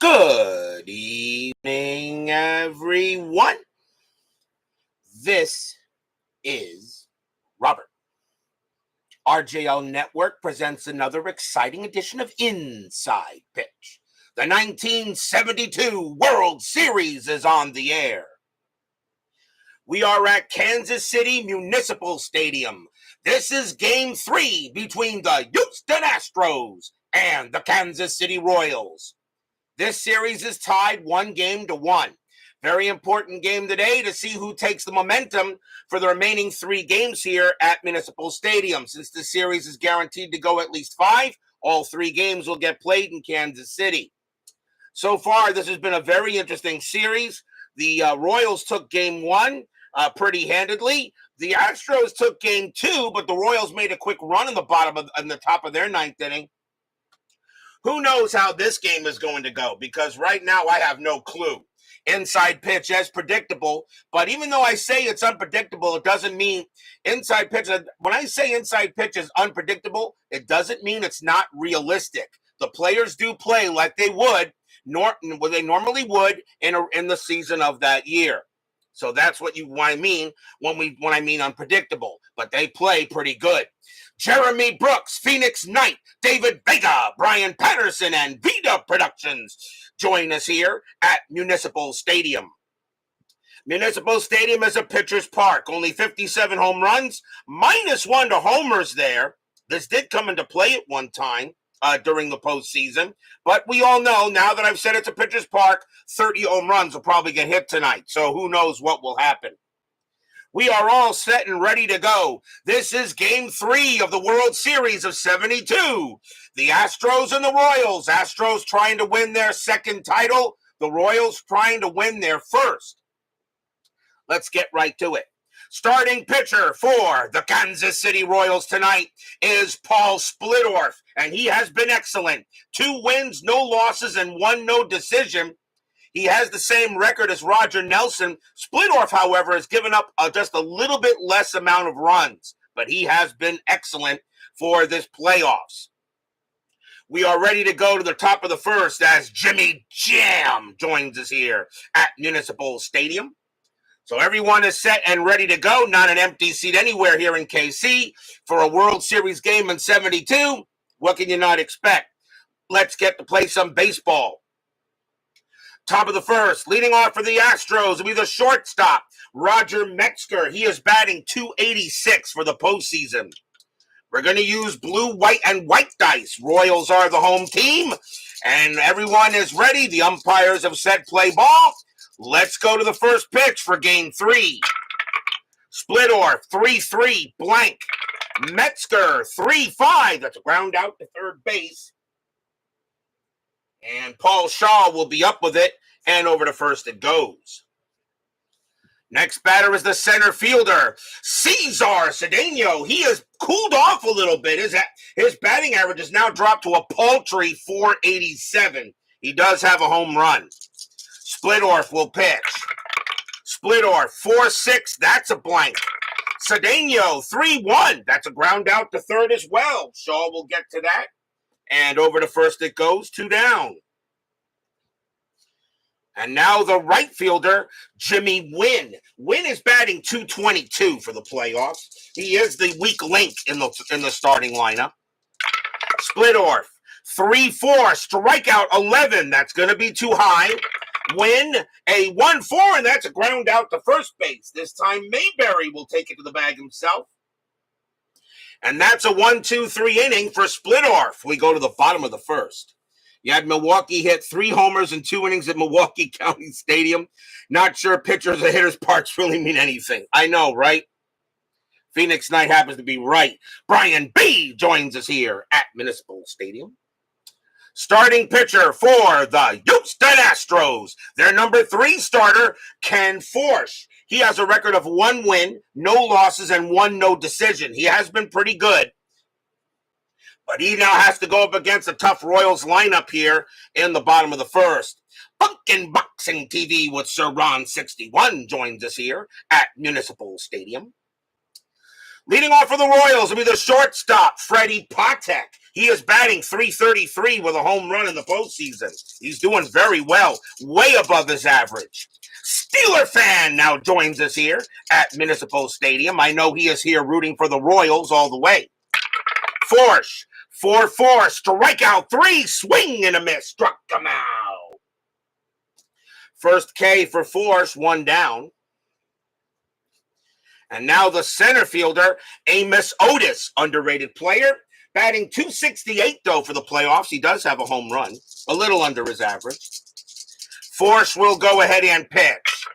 Good evening, everyone. This is Robert. RJL Network presents another exciting edition of Inside Pitch. The 1972 World Series is on the air. We are at Kansas City Municipal Stadium. This is Game 3 between the Houston Astros and the Kansas City Royals. This series is tied 1-1. Very important game today to see who takes the momentum for the remaining 3 games here at Municipal Stadium. Since the series is guaranteed to go at least 5, all 3 games will get played in Kansas City. So far, this has been a very interesting series. The Royals took Game 1 pretty handedly. The Astros took Game 2, but the Royals made a quick run in the top of their 9th inning. Who knows how this game is going to go? Because right now I have no clue. Inside pitch as predictable, but even though I say it's unpredictable, it doesn't mean inside pitch. When I say inside pitch is unpredictable, it doesn't mean it's not realistic. The players do play like they would, they normally would in the season of that year. So that's what I mean when I mean unpredictable. But they play pretty good. Jeremy Brooks, Phoenix Knight, David Vega, Brian Patterson, and Vita Productions join us here at Municipal Stadium. Municipal Stadium is a pitcher's park. Only 57 home runs, -1 to homers there. This did come into play at one time during the postseason. But we all know, now that I've said it's a pitcher's park, 30 home runs will probably get hit tonight. So who knows what will happen. We are all set and ready to go. This is Game 3 of the World Series of 72. The Astros and the Royals. Astros trying to win their second title. The Royals trying to win their first. Let's get right to it. Starting pitcher for the Kansas City Royals tonight is Paul Splittorff, and he has been excellent. 2 wins, no losses, and 1 no decision. He has the same record as Roger Nelson. Splittorff, however, has given up just a little bit less amount of runs, but he has been excellent for this playoffs. We are ready to go to the top of the first as Jimmy Jam joins us here at Municipal Stadium. So everyone is set and ready to go. Not an empty seat anywhere here in KC for a World Series game in 72. What can you not expect? Let's get to play some baseball. Top of the first, leading off for the Astros will be the shortstop, Roger Metzger. He is batting .286 for the postseason. We're going to use blue, white, and white dice. Royals are the home team, and everyone is ready. The umpires have said play ball. Let's go to the first pitch for Game 3. Splittorff, 3-3, blank. Metzger, 3-5. That's a ground out to third base. And Paul Shaw will be up with it, and over to first it goes. Next batter is the center fielder, Cesar Cedeno. He has cooled off a little bit. His batting average has now dropped to a paltry .487. He does have a home run. Splittorff will pitch. Splittorff, 4-6. That's a blank. Cedeno, 3-1. That's a ground out to third as well. Shaw will get to that. And over to first it goes, 2 down. And now the right fielder, Jimmy Wynn. Wynn is batting .222 for the playoffs. He is the weak link in the starting lineup. Splittorff, 3-4, strikeout 11. That's going to be too high. Wynn, a 1-4, and that's a ground out to first base. This time Mayberry will take it to the bag himself. And that's a 1-2-3 inning for Splittorff. We go to the bottom of the first. You had Milwaukee hit 3 homers in 2 innings at Milwaukee County Stadium. Not sure pitchers or hitters' parts really mean anything. I know, right? Phoenix Knight happens to be right. Brian B. joins us here at Municipal Stadium. Starting pitcher for the Houston Astros. Their number 3 starter, Ken Forsch. He has a record of 1 win, no losses, and 1 no decision. He has been pretty good. But he now has to go up against a tough Royals lineup here in the bottom of the first. Funkin' Boxing TV with Sir Ron 61 joins us here at Municipal Stadium. Leading off for the Royals will be the shortstop, Freddie Patek. He is batting .333 with a home run in the postseason. He's doing very well, way above his average. Steeler fan now joins us here at Municipal Stadium. I know he is here rooting for the Royals all the way. Forsch, 4-4, strikeout 3, swing and a miss, struck him out. First K for Forsch, 1 down. And now the center fielder, Amos Otis, underrated player, batting .268 though for the playoffs. He does have a home run, a little under his average. Forsch will go ahead and pitch.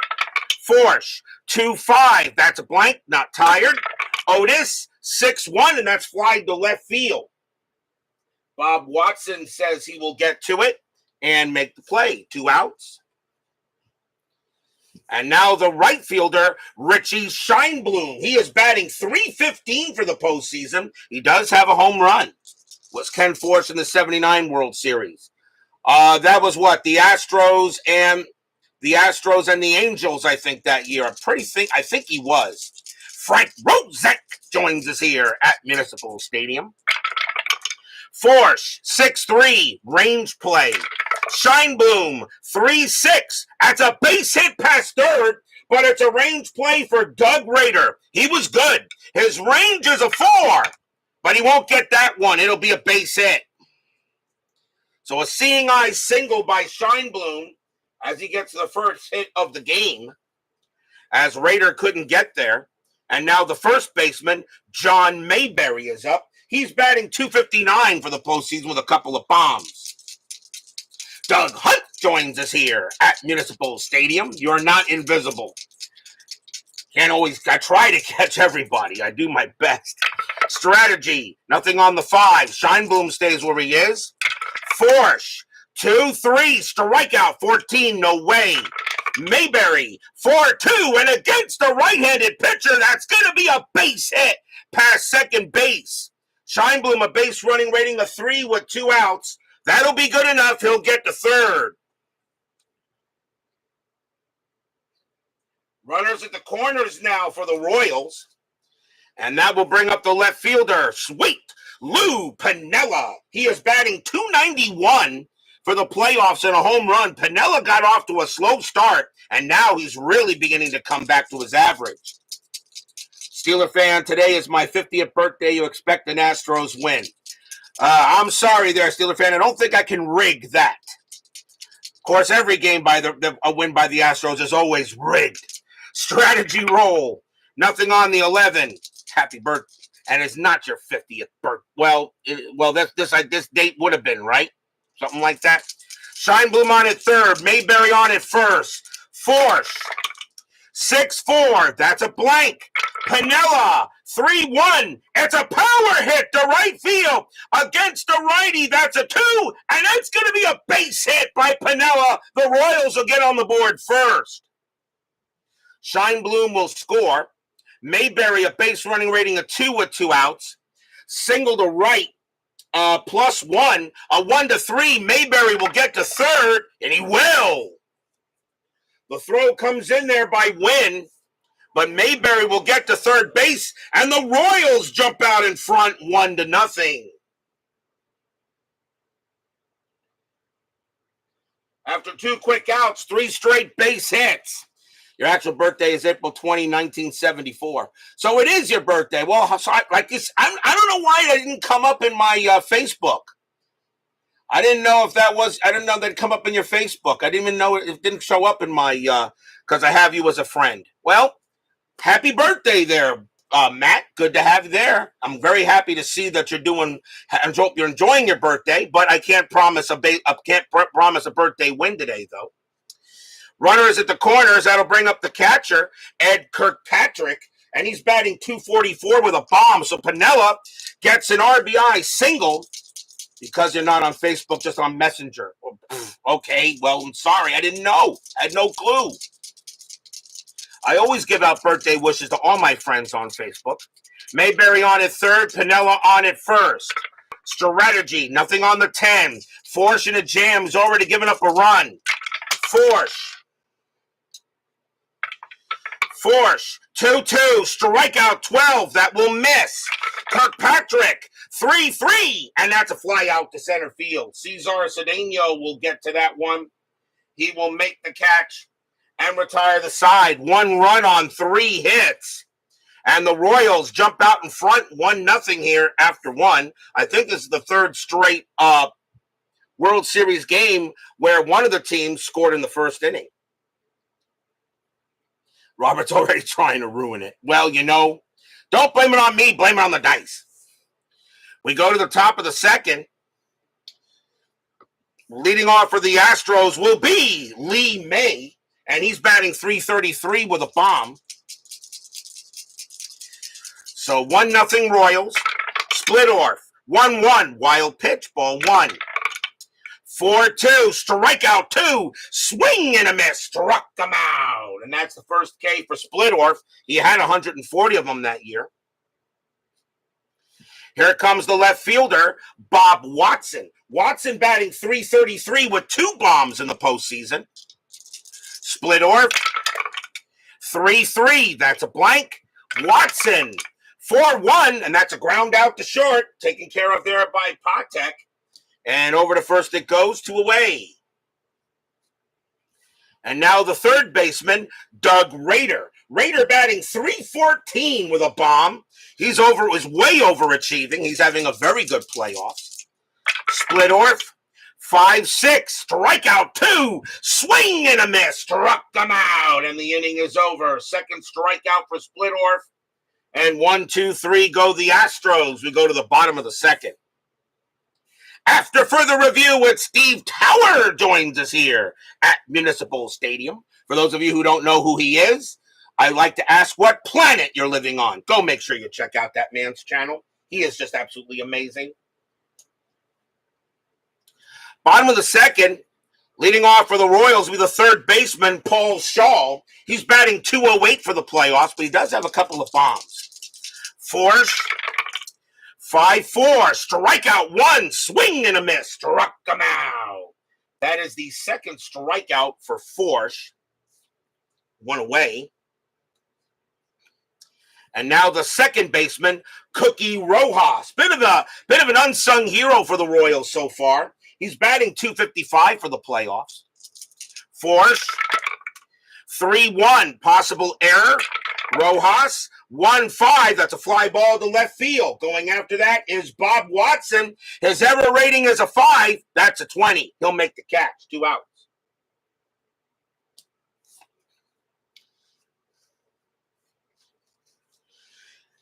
Forsch, 2-5, that's a blank, not tired. Otis, 6-1, and that's fly to left field. Bob Watson says he will get to it and make the play. 2 outs. And now the right fielder, Richie Scheinblum. He is batting .315 for the postseason. He does have a home run. Was Ken Forsch in the '79 World Series. That was what? The Astros and the Angels, I think, that year. I think he was. Frank Rozek joins us here at Municipal Stadium. Forsch, 6-3, range play. Scheinblum, 3-6. That's a base hit past third, but it's a range play for Doug Rader. He was good. His range is a 4, but he won't get that one. It'll be a base hit. So a seeing eye single by Scheinblum as he gets the first hit of the game, as Rader couldn't get there. And now the first baseman, John Mayberry, is up. He's batting .259 for the postseason with a couple of bombs. Doug Hunt joins us here at Municipal Stadium. You're not invisible. I try to catch everybody. I do my best. Strategy, nothing on the 5. Scheinblum stays where he is. Forsch, 2-3, strikeout 14, no way. Mayberry, 4-2, and against the right-handed pitcher, that's going to be a base hit past second base. Scheinblum, a base running rating of 3 with 2 outs. That'll be good enough. He'll get to third. Runners at the corners now for the Royals. And that will bring up the left fielder, Sweet Lou Piniella. He is batting .291 for the playoffs and a home run. Piniella got off to a slow start, and now he's really beginning to come back to his average. Steeler fan, today is my 50th birthday. You expect an Astros win. I'm sorry there, Steeler fan. I don't think I can rig that. Of course, every game by a win by the Astros is always rigged. Strategy roll. Nothing on the 11. Happy birthday. And it's not your 50th birthday. Well, this date would have been, right? Something like that. Scheinblum on at third. Mayberry on at first. Forsch, 6-4. That's a blank. Piniella, 3-1. It's a power hit to right field against the righty. That's a 2. And that's going to be a base hit by Piniella. The Royals will get on the board first. Scheinblum will score. Mayberry, a base running rating of 2 with 2 outs. Single to right, +1. A 1-3. Mayberry will get to third, and he will. The throw comes in there by Wynn, but Mayberry will get to third base, and the Royals jump out in front 1-0. After 2 quick outs, 3 straight base hits. Your actual birthday is April 20, 1974. So it is your birthday. Well, I don't know why that didn't come up in my Facebook. I didn't know that'd come up in your Facebook. I didn't even know it didn't show up in my, because I have you as a friend. Well, happy birthday there, Matt. Good to have you there. I'm very happy to see that you're enjoying your birthday, but I can't promise a birthday win today, though. Runners at the corners, that'll bring up the catcher, Ed Kirkpatrick, and he's batting .244 with a bomb. So Piniella gets an RBI single because you're not on Facebook, just on Messenger. Okay, well, I'm sorry. I didn't know. I had no clue. I always give out birthday wishes to all my friends on Facebook. Mayberry on at third, Piniella on at first. Strategy, nothing on the 10. Forsch in a jam, he's already given up a run. Forsch, 2-2, strikeout 12, that will miss. Kirkpatrick, 3-3, and that's a fly out to center field. Cesar Cedeno will get to that one. He will make the catch and retire the side. 1 run on 3 hits. And the Royals jump out in front 1-0 here after 1. I think this is the 3rd straight World Series game where one of the teams scored in the first inning. Robert's already trying to ruin it. Well, don't blame it on me. Blame it on the dice. We go to the top of the 2nd. Leading off for the Astros will be Lee May, and he's batting .333 with a bomb. So 1-0 Royals. Splittorff, 1-1, wild pitch, ball 1. 4-2, strikeout 2, swing and a miss, struck him out. And that's the first K for Splittorff. He had 140 of them that year. Here comes the left fielder, Bob Watson. Watson batting .333 with 2 bombs in the postseason. Splittorff, 3-3, that's a blank. Watson, 4-1, and that's a ground out to short, taken care of there by Patek. And over to first it goes, 2 away. And now the third baseman, Doug Rader. Rader batting .314 with a bomb. He's way overachieving. He's having a very good playoff. Splittorff, 5-6, strikeout 2, swing and a miss, struck him out, and the inning is over. Second strikeout for Splittorff, and 1-2-3 go the Astros. We go to the bottom of the 2nd. After further review with Steve Tower joins us here at Municipal Stadium. For those of you who don't know who he is, I like to ask what planet you're living on. Go make sure you check out that man's channel. He is just absolutely amazing. Bottom of the 2nd, leading off for the Royals will be the third baseman, Paul Shaw. He's batting .208 for the playoffs, but he does have a couple of bombs. Forsch, 5-4, strikeout 1, swing and a miss, struck him out. That is the second strikeout for Forsch. 1 away. And now the second baseman, Cookie Rojas. Bit of an unsung hero for the Royals so far. He's batting .255 for the playoffs. Forsch, 3-1, possible error. Rojas, 1-5, that's a fly ball to left field. Going after that is Bob Watson. His error rating is a 5. That's a 20. He'll make the catch. 2 outs.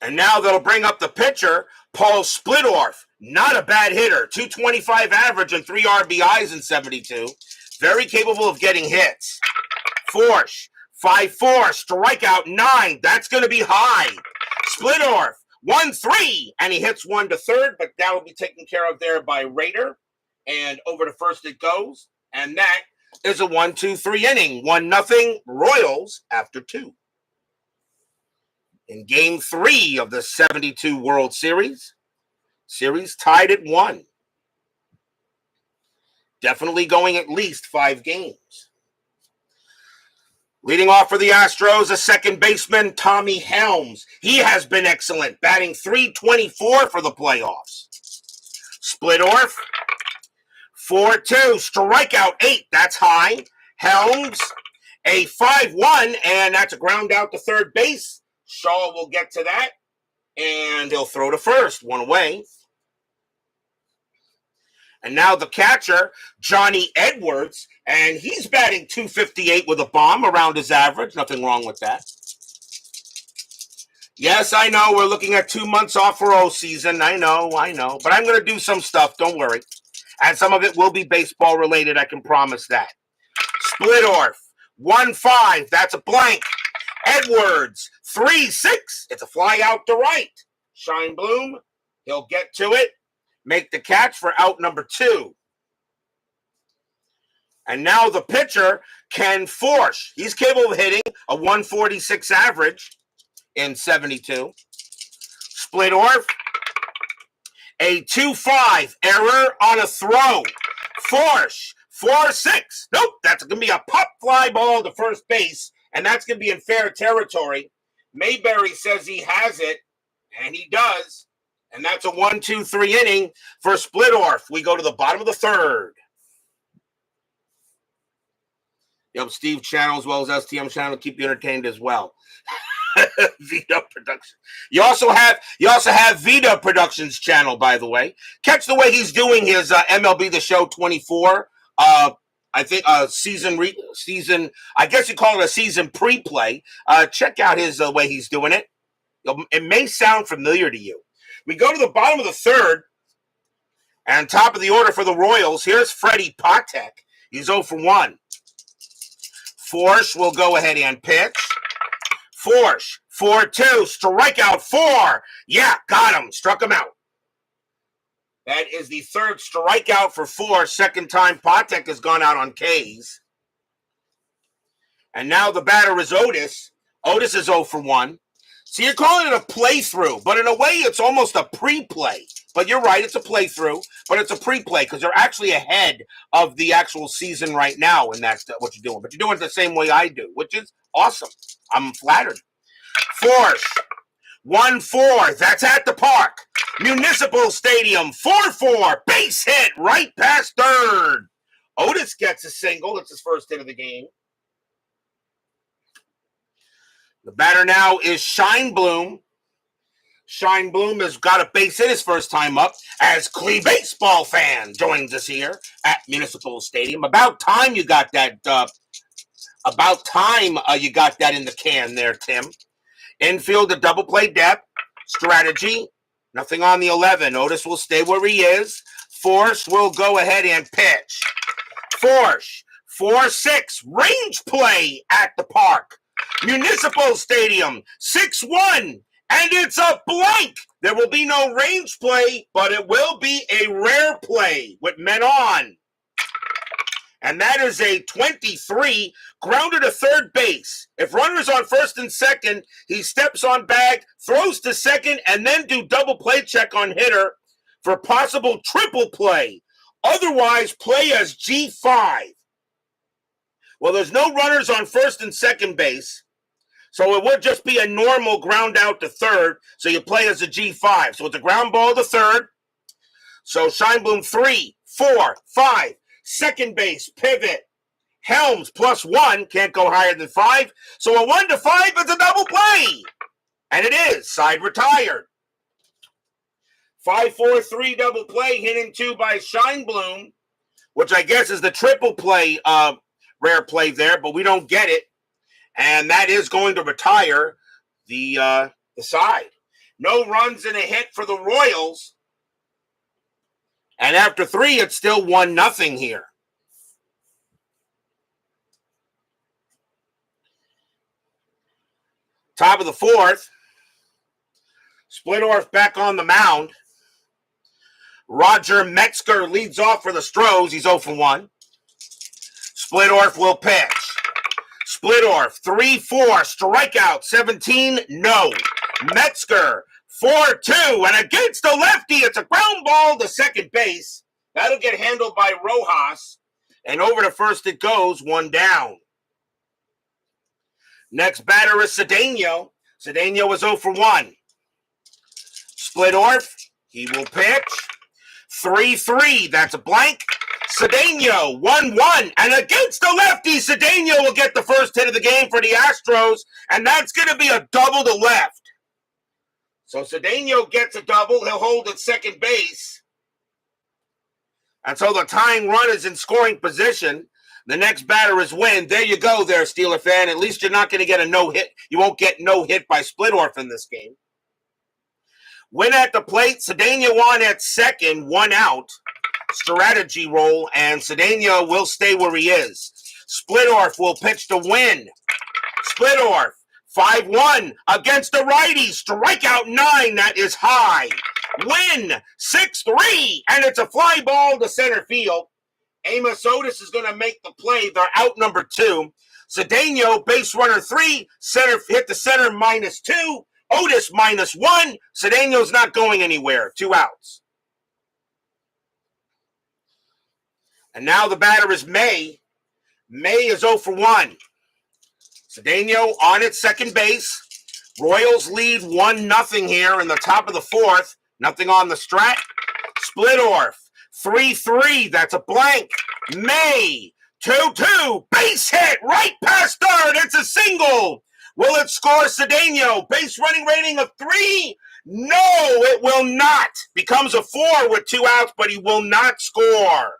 And now that'll bring up the pitcher, Paul Splittorff. Not a bad hitter. .225 average and 3 RBIs in 72. Very capable of getting hits. Forsch, 5-4, strikeout 9. That's going to be high. Splittorff, 1-3, and he hits 1 to third, but that will be taken care of there by Rader. And over to first it goes. And that is a 1-2-3 inning. 1-0 Royals after 2. In Game 3 of the 72 World Series tied at 1. Definitely going at least 5 games. Leading off for the Astros, a second baseman, Tommy Helms. He has been excellent, batting .324 for the playoffs. Splittorff, 4-2, strikeout 8, that's high. Helms, a 5-1, and that's a ground out to third base. Shaw will get to that, and he'll throw to first, 1 away. And now the catcher, Johnny Edwards, and he's batting .258 with a bomb around his average. Nothing wrong with that. Yes, I know we're looking at 2 months off for O season. I know. But I'm going to do some stuff, don't worry. And some of it will be baseball related, I can promise that. Splittorff, 1-5, that's a blank. Edwards, 3-6, it's a fly out to right. Shine Bloom, he'll get to it. Make the catch for out number 2. And now the pitcher, Ken Forsch. He's capable of hitting a 146 average in 72. Splittorff, a 2-5 error on a throw. Forsch, 4-6. Nope, that's going to be a pop fly ball to first base, and that's going to be in fair territory. Mayberry says he has it, and he does. And that's a 1-2-3 inning for Splittorff. We go to the bottom of the third. Yep, Steve channel as well as STM channel to keep you entertained as well. Vita Productions. You also have Vita Productions channel, by the way. Catch the way he's doing his MLB The Show 24. I think season. I guess you call it a season pre-play. Check out his way he's doing it. It may sound familiar to you. We go to the bottom of the third, and top of the order for the Royals. Here's Freddie Patek. He's 0 for 1. Forsch will go ahead and pitch. Forsch, 4-2, strikeout 4. Yeah, got him, struck him out. That is the third strikeout for Forsch. Second time Patek has gone out on Ks. And now the batter is Otis. Otis is 0 for 1. So you're calling it a playthrough, but in a way it's almost a pre-play. But you're right, it's a playthrough, but it's a pre-play because they're actually ahead of the actual season right now, and that's what you're doing. But you're doing it the same way I do, which is awesome. I'm flattered. Forsch, 1-4. That's at the park. Municipal Stadium, 4-4. Base hit right past third. Otis gets a single. It's his first hit of the game. The batter now is Scheinblum. Scheinblum has got a base hit his first time up as Clee baseball fan joins us here at Municipal Stadium. About time you got that. You got that in the can there, Tim. Infield, a double play depth strategy. Nothing on the 11. Otis will stay where he is. Forsch will go ahead and pitch. Forsch, 4-6. Range play at the park. Municipal Stadium, 6-1. And it's a blank. There will be no range play, but it will be a rare play with men on. And that is a 23, grounded to third base. If runner's on first and second, he steps on bag, throws to second, and then do double play check on hitter for possible triple play. Otherwise, play as G5. Well, there's no runners on first and second base. So it would just be a normal ground out to third. So you play as a G5. So it's a ground ball to third. So Scheinblum 3, 4, 5. Second base, pivot. Helms +1. Can't go higher than 5. So a 1 to 5 is a double play. And it is. Side retired. 5-4-3 double play. Hit into by Scheinblum, which I guess is the triple play, rare play there, but we don't get it. And that is going to retire the side. No runs and a hit for the Royals. And after 3, it's still 1-0 here. Top of the fourth. Splittorff back on the mound. Roger Metzger leads off for the Astros. He's 0 for 1. Splittorff will pitch. Splittorff, 3-4, strikeout, 17, no. Metzger, 4-2, and against the lefty, it's a ground ball to second base. That'll get handled by Rojas, and over to first it goes, 1 down. Next batter is Cedeno. Cedeno is 0 for 1. Splittorff, he will pitch. 3-3, that's a blank. Cedeno, 1-1, and against the lefty, Cedeno will get the first hit of the game for the Astros, and that's going to be a double to left. So Cedeno gets a double. He'll hold at second base. And so the tying run is in scoring position. The next batter is Wynn. There you go there, Steeler fan. At least you're not going to get a no-hit. You won't get no hit by Splittorff in this game. Wynn at the plate. Cedeno on at second, 1 out. Strategy roll, and Cedeno will stay where he is. Splittorff will pitch to Wynn. Splittorff, 5-1 against the righty. Strikeout 9, that is high. Wynn, 6-3, and it's a fly ball to center field. Amos Otis is going to make the play. They're out number 2. Cedeno, base runner 3, center hit the center -2. Otis -1. Cedeno's not going anywhere. 2 outs. And now the batter is May. May is 0 for 1. Cedeno on at second base. Royals lead 1-0 here in the top of the fourth. Nothing on the strat. Splittorff, 3-3. That's a blank. May, 2-2. Base hit right past third. It's a single. Will it score Cedeno? Base running rating of 3. No, it will not. Becomes a 4 with 2 outs, but he will not score.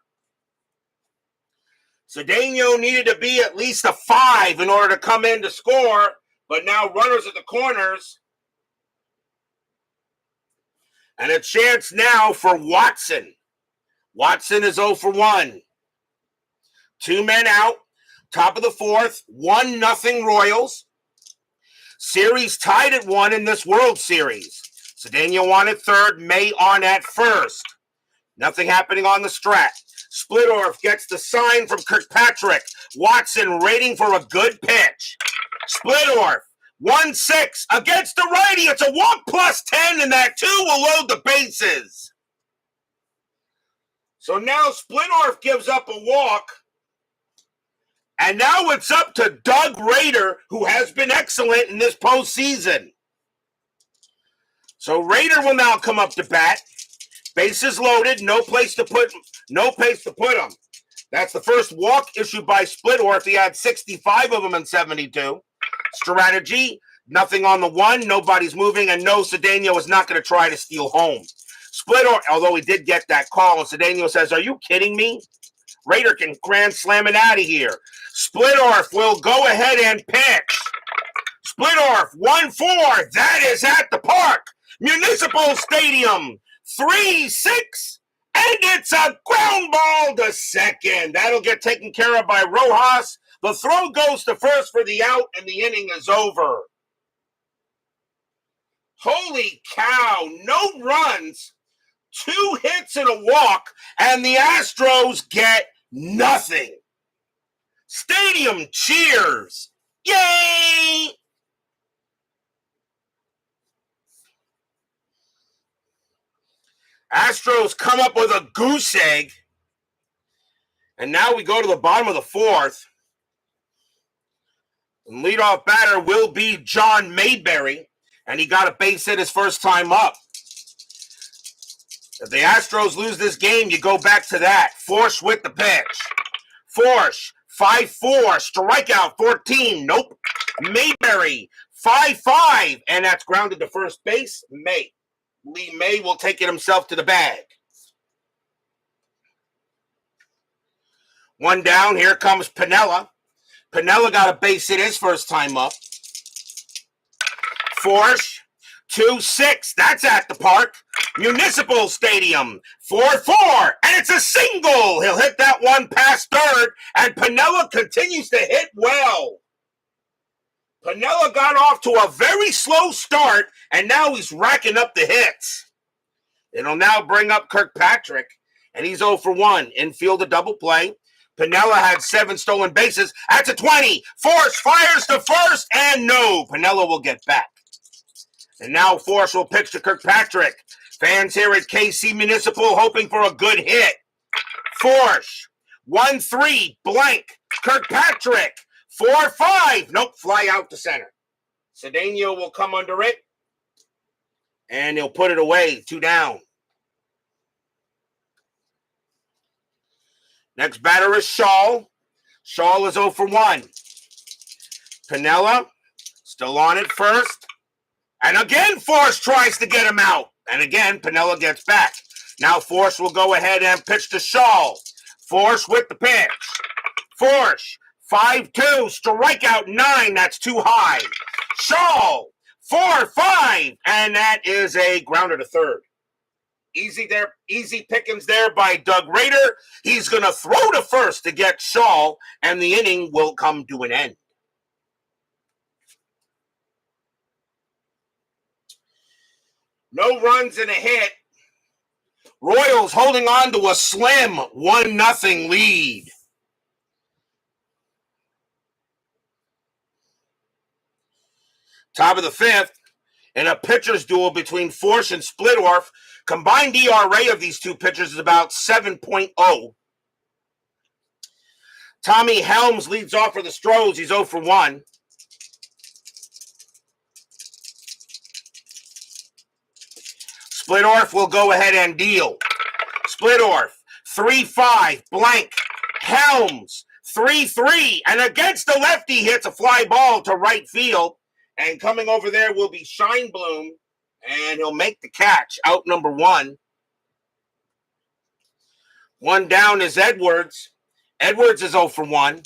Cedeno needed to be at least a 5 in order to come in to score, but now runners at the corners. And a chance now for Watson. Watson is 0 for 1. 2 men out. Top of the 4th. 1-0 Royals. Series tied at 1 in this World Series. Cedeno on at third. May on at first. Nothing happening on the strat. Splittorff gets the sign from Kirkpatrick. Watson waiting for a good pitch. Splittorff. 1-6 against the righty. It's a walk plus 10, and that 2 will load the bases. So now Splittorff gives up a walk, and now it's up to Doug Rader, who has been excellent in this postseason. So Rader will now come up to bat. Bases loaded, no place to put him. That's the first walk issued by Splittorff. He had 65 of them in 72. Strategy, nothing on the 1, nobody's moving, and no, Cedeno is not going to try to steal home. Splittorff, although he did get that call, and Cedeno says, "Are you kidding me? Rader can grand slam it out of here." Splittorff will go ahead and pitch. Splittorff, 1-4. That is at the park. Municipal Stadium, 3-6. And it's a ground ball to second. That'll get taken care of by Rojas. The throw goes to first for the out, and the inning is over. Holy cow, no runs, 2 hits and a walk, and the Astros get nothing. Stadium cheers. Yay! Astros come up with a goose egg. And now we go to the bottom of the 4th. And leadoff batter will be John Mayberry. And he got a base hit his first time up. If the Astros lose this game, you go back to that. Forsch with the pitch. Forsch, 5-4, strikeout 14. Nope. Mayberry, 5-5. And that's grounded to first base. Lee May will take it himself to the bag. 1 down. Here comes Piniella. Piniella got a base hit his first time up. Forsch, 2-6. That's at the park. Municipal Stadium, 4-4. And it's a single. He'll hit that one past third. And Piniella continues to hit well. Piniella got off to a very slow start, and now he's racking up the hits. It'll now bring up Kirkpatrick, and he's 0 for 1. Infield a double play. Piniella had 7 stolen bases. That's a 20. Forsch fires to first, and no. Piniella will get back. And now Forsch will pitch to Kirkpatrick. Fans here at KC Municipal hoping for a good hit. Forsch, 1-3, blank. Kirkpatrick, 4-5. Nope, fly out to center. Cedeno will come under it, and he'll put it away. 2 down. Next batter is Shaw. Shaw is 0 for 1. Piniella, still on it first. And again, Forsch tries to get him out. And again, Piniella gets back. Now Forsch will go ahead and pitch to Shaw. Forsch with the pitch. Forsch, 5-2, strikeout 9. That's too high. Shaw, 4-5. And that is a grounder to third. Easy there, easy pickings there by Doug Rader. He's going to throw to first to get Shaw, and the inning will come to an end. No runs and a hit. Royals holding on to a slim 1-0 lead. Top of the 5th, in a pitcher's duel between Forsch and Splittorff. Combined ERA of these two pitchers is about 7.0. Tommy Helms leads off for the Stros. He's 0 for 1. Splittorff will go ahead and deal. Splittorff, 3-5, blank. Helms, 3-3, and against the lefty hits a fly ball to right field. And coming over there will be Scheinblum, and he'll make the catch, out number 1. 1 down is Edwards. Edwards is 0 for 1.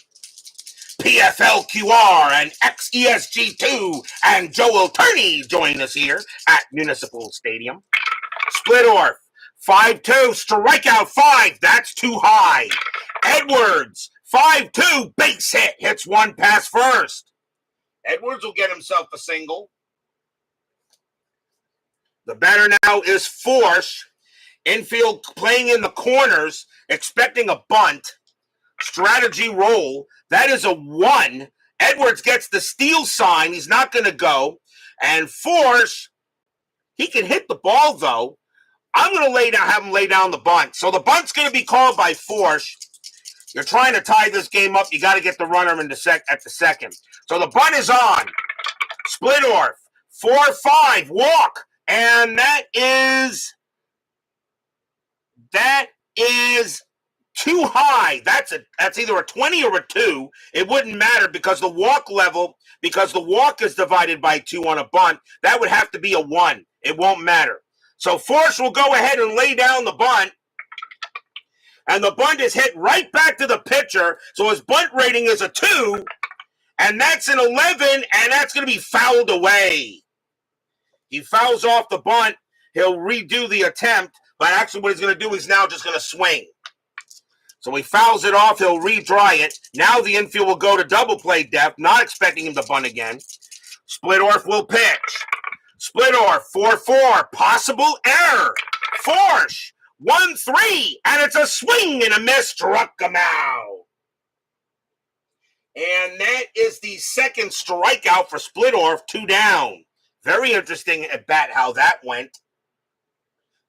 PFLQR and XESG2 and Joel Turney join us here at Municipal Stadium. Splittorff, 5-2, strikeout 5. That's too high. Edwards, 5-2, base hit, hits 1 past first. Edwards will get himself a single. The batter now is Forsch. Infield playing in the corners, expecting a bunt. Strategy roll. That is a 1. Edwards gets the steal sign. He's not going to go. And Forsch, he can hit the ball, though. I'm going to have him lay down the bunt. So the bunt's going to be called by Forsch. You're trying to tie this game up. You got to get the runner at the second. So the bunt is on. Splittorff, 4-5, walk. And that is too high. That's either a 20 or a 2. It wouldn't matter because the walk is divided by 2 on a bunt. That would have to be a 1. It won't matter. So Forsch will go ahead and lay down the bunt. And the bunt is hit right back to the pitcher. So his bunt rating is a 2. And that's an 11, and that's going to be fouled away. He fouls off the bunt. He'll redo the attempt. But actually what he's going to do is now just going to swing. So he fouls it off. He'll redry it. Now the infield will go to double play depth, not expecting him to bunt again. Splittorff will pitch. Splittorff, 4-4, possible error. Forsch, 1-3, and it's a swing and a miss, struck him out. And that is the second strikeout for Splittorff, 2 down. Very interesting at bat how that went.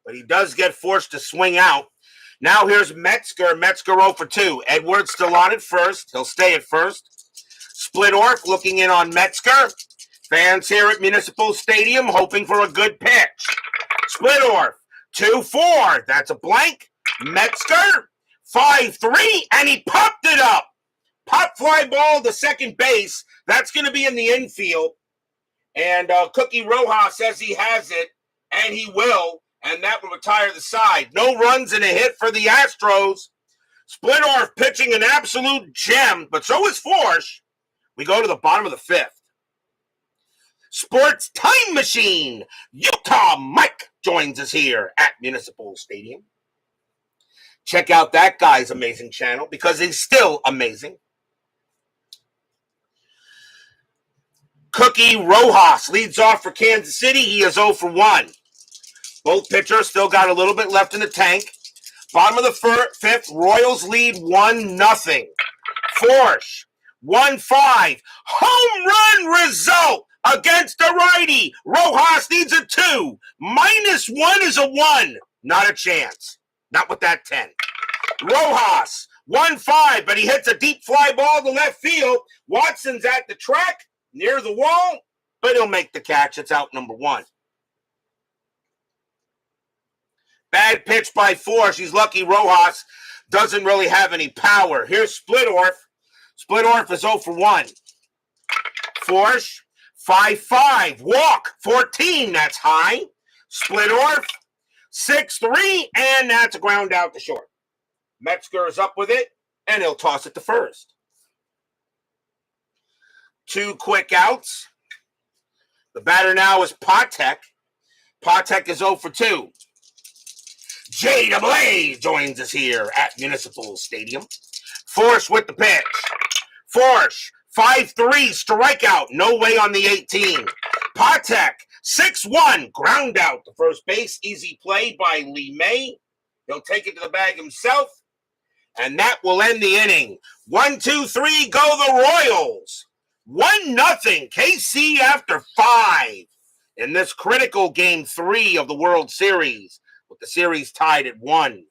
But he does get forced to swing out. Now here's Metzger. Metzger 0 for 2. Edwards still on at first. He'll stay at first. Splittorff looking in on Metzger. Fans here at Municipal Stadium hoping for a good pitch. Splittorff, 2-4. That's a blank. Metzger, 5-3, and he popped it up. Pop fly ball to second base. That's going to be in the infield. And Cookie Rojas says he has it, and he will. And that will retire the side. No runs and a hit for the Astros. Splittorff pitching an absolute gem, but so is Forsch. We go to the bottom of the 5th. Sports Time Machine. Utah Mike joins us here at Municipal Stadium. Check out that guy's amazing channel because he's still amazing. Cookie Rojas leads off for Kansas City. He is 0 for 1. Both pitchers still got a little bit left in the tank. Bottom of the 5th, Royals lead 1-0. Forsch, 1-5. Home run result against the righty. Rojas needs a 2. -1 is a 1. Not a chance. Not with that 10. Rojas, 1-5, but he hits a deep fly ball to left field. Watson's at the track, near the wall, but he'll make the catch. It's out number 1. Bad pitch by Forsch. He's lucky Rojas doesn't really have any power. Here's Splittorff. Splittorff is 0 for 1. Forsch, 5-5. Walk, 14. That's high. Splittorff, 6-3. And that's a ground out to short. Metzger is up with it, and he'll toss it to first. 2 quick outs. The batter now is Patek. Patek is 0 for 2. J.A. joins us here at Municipal Stadium. Forsch with the pitch. Forsch, 5-3, strikeout. No way on the 18. Patek, 6-1, ground out to first base. Easy play by Lee May. He'll take it to the bag himself. And that will end the inning. 1-2-3, go the Royals. 1-0, KC after 5 in this critical Game 3 of the World Series, with the series tied at 1.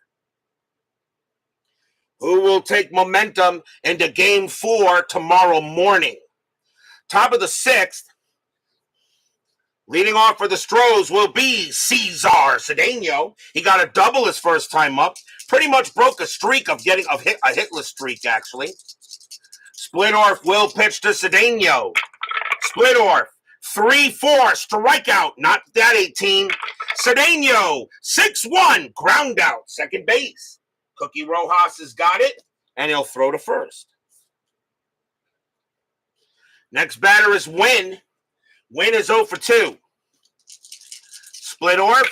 Who will take momentum into Game 4 tomorrow morning? Top of the 6th, Leading off for the Astros will be Cesar Cedeno. He got a double his first time up. Pretty much broke a streak of getting a hitless streak, actually. Splittorff will pitch to Cedeno. Splittorff, 3-4, strikeout, not that 18. Cedeno, 6-1, ground out, second base. Cookie Rojas has got it, and he'll throw to first. Next batter is Wynn. Wynn is 0 for 2. Splittorff,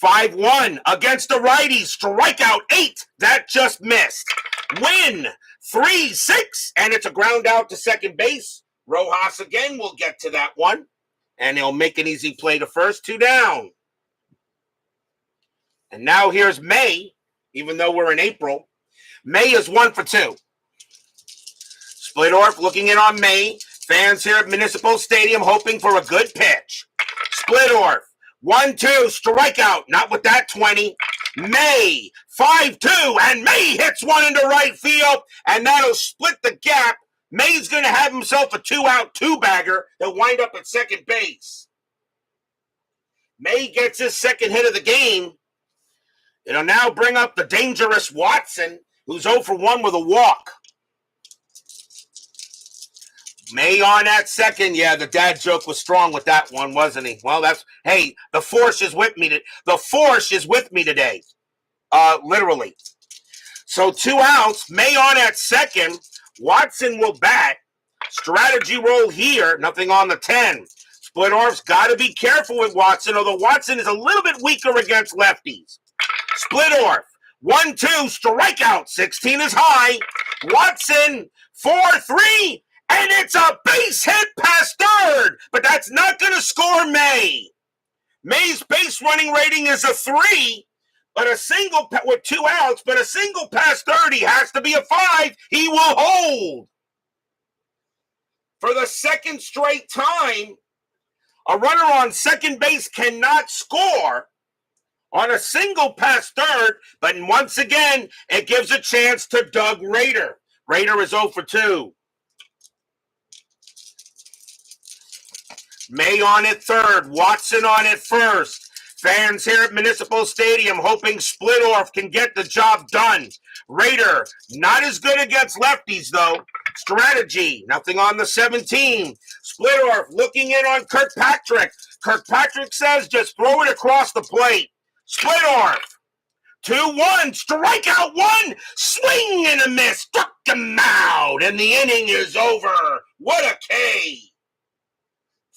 5-1 against the righty. Strikeout 8. That just missed. Wynn, 3-6, and it's a ground out to second base. Rojas again will get to that one, and he'll make an easy play to first. 2 down. And now here's May, even though we're in April. May is 1 for 2. Splittorff looking in on May. Fans here at Municipal Stadium hoping for a good pitch. Splittorff, 1-2, strikeout, not with that 20. May, 5-2, and May hits one into right field, and that'll split the gap. May's going to have himself a 2-out, 2-bagger. He'll wind up at second base. May gets his second hit of the game. It'll now bring up the dangerous Watson, who's 0 for 1 with a walk. May on that second. Yeah, the dad joke was strong with that one, wasn't he? Well, hey, the Forsch is with me. The Forsch is with me today. Literally. So 2 outs. May on at second. Watson will bat. Strategy roll here. Nothing on the 10. Splittorff's got to be careful with Watson, although Watson is a little bit weaker against lefties. Splittorff, 1-2, strikeout. 16 is high. Watson, 4-3. And it's a base hit past third, but that's not going to score May. May's base running rating is a 3, but a single with 2 outs, but a single past third, he has to be a 5. He will hold. For the second straight time, a runner on second base cannot score on a single past third, but once again, it gives a chance to Doug Rader. Rader is 0 for 2. May on at third, Watson on at first. Fans here at Municipal Stadium hoping Splittorff can get the job done. Rader, not as good against lefties, though. Strategy, nothing on the 17. Splittorff looking in on Kirkpatrick. Kirkpatrick says just throw it across the plate. Splittorff, 2-1, strikeout 1, swing and a miss, struck him out, and the inning is over. What a K.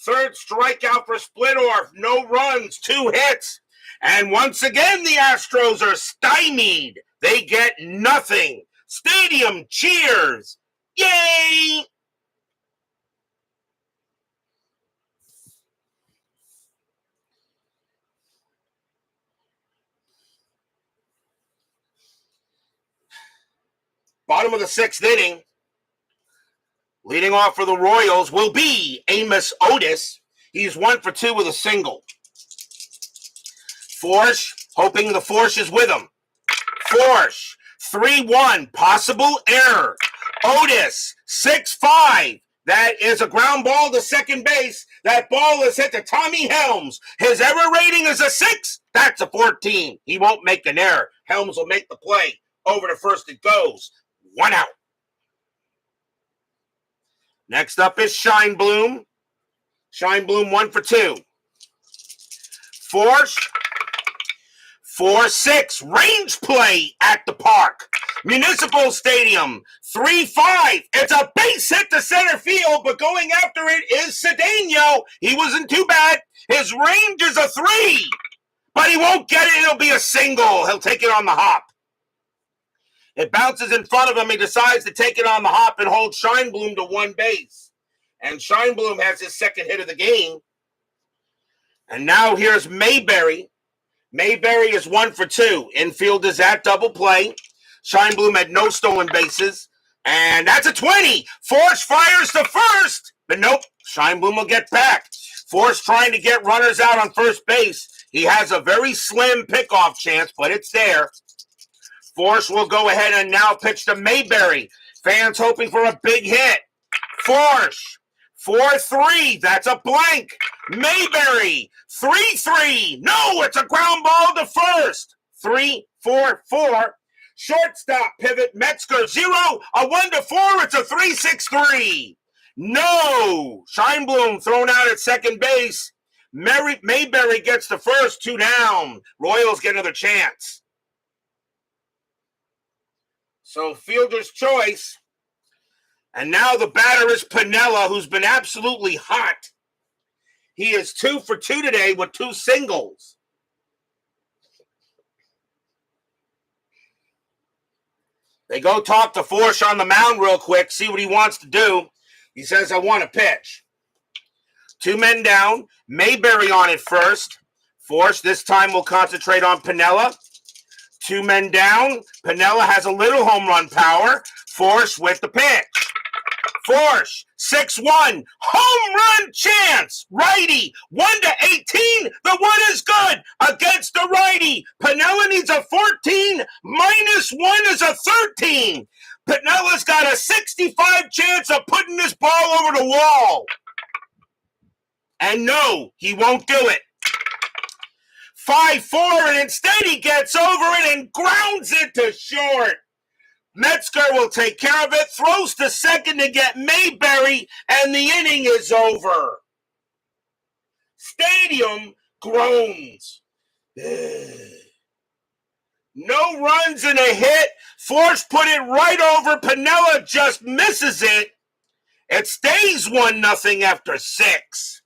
Third strikeout for Splittorff. No runs, 2 hits. And once again, the Astros are stymied. They get nothing. Stadium cheers. Yay! Bottom of the 6th inning. Leading off for the Royals will be Amos Otis. He's 1 for 2 with a single. Forsch, hoping the Forsch is with him. Forsch, 3-1, possible error. Otis, 6-5. That is a ground ball to second base. That ball is hit to Tommy Helms. His error rating is a 6. That's a 14. He won't make an error. Helms will make the play. Over to first it goes. 1 out. Next up is Scheinblum. Scheinblum 1 for 2. Forsch, 4-6. Range play at the park. Municipal Stadium, 3-5. It's a base hit to center field, but going after it is Cedeno. He wasn't too bad. His range is a 3, but he won't get it. It'll be a single. He'll take it on the hop. It bounces in front of him. He decides to take it on the hop and hold Scheinblum to 1 base. And Scheinblum has his second hit of the game. And now here's Mayberry. Mayberry is 1 for 2. Infield is at double play. Scheinblum had no stolen bases. And that's a 20. Forsch fires to first. But nope, Scheinblum will get back. Forsch trying to get runners out on first base. He has a very slim pickoff chance, but it's there. Forsch will go ahead and now pitch to Mayberry. Fans hoping for a big hit. Forsch, 4-3. That's a blank. Mayberry. 3-3. No, it's a ground ball to first. 3-4-4. Shortstop pivot. Metzger 0. A 1-4. It's a 3-6-3. No. Scheinblum thrown out at second base. Mayberry gets the first. 2 down. Royals get another chance. So fielder's choice. And now the batter is Piniella, who's been absolutely hot. He is 2 for 2 today with 2 singles. They go talk to Forsch on the mound real quick, see what he wants to do. He says, I want to pitch. 2 men down. Mayberry on it first. Forsch this time will concentrate on Piniella. 2 men down. Piniella has a little home run power. Forsch with the pitch. Forsch, 6-1, home run chance. Righty, 1-18. The one is good against the righty. Piniella needs a 14. -1 is a 13. Pinella's got a 65 chance of putting this ball over the wall. And no, he won't do it. 5-4, and instead he gets over it and grounds it to short. Metzger will take care of it, throws to second to get Mayberry, and the inning is over. Stadium groans. No runs and a hit. Forsch put it right over. Piniella just misses it. It stays 1-0 after 6.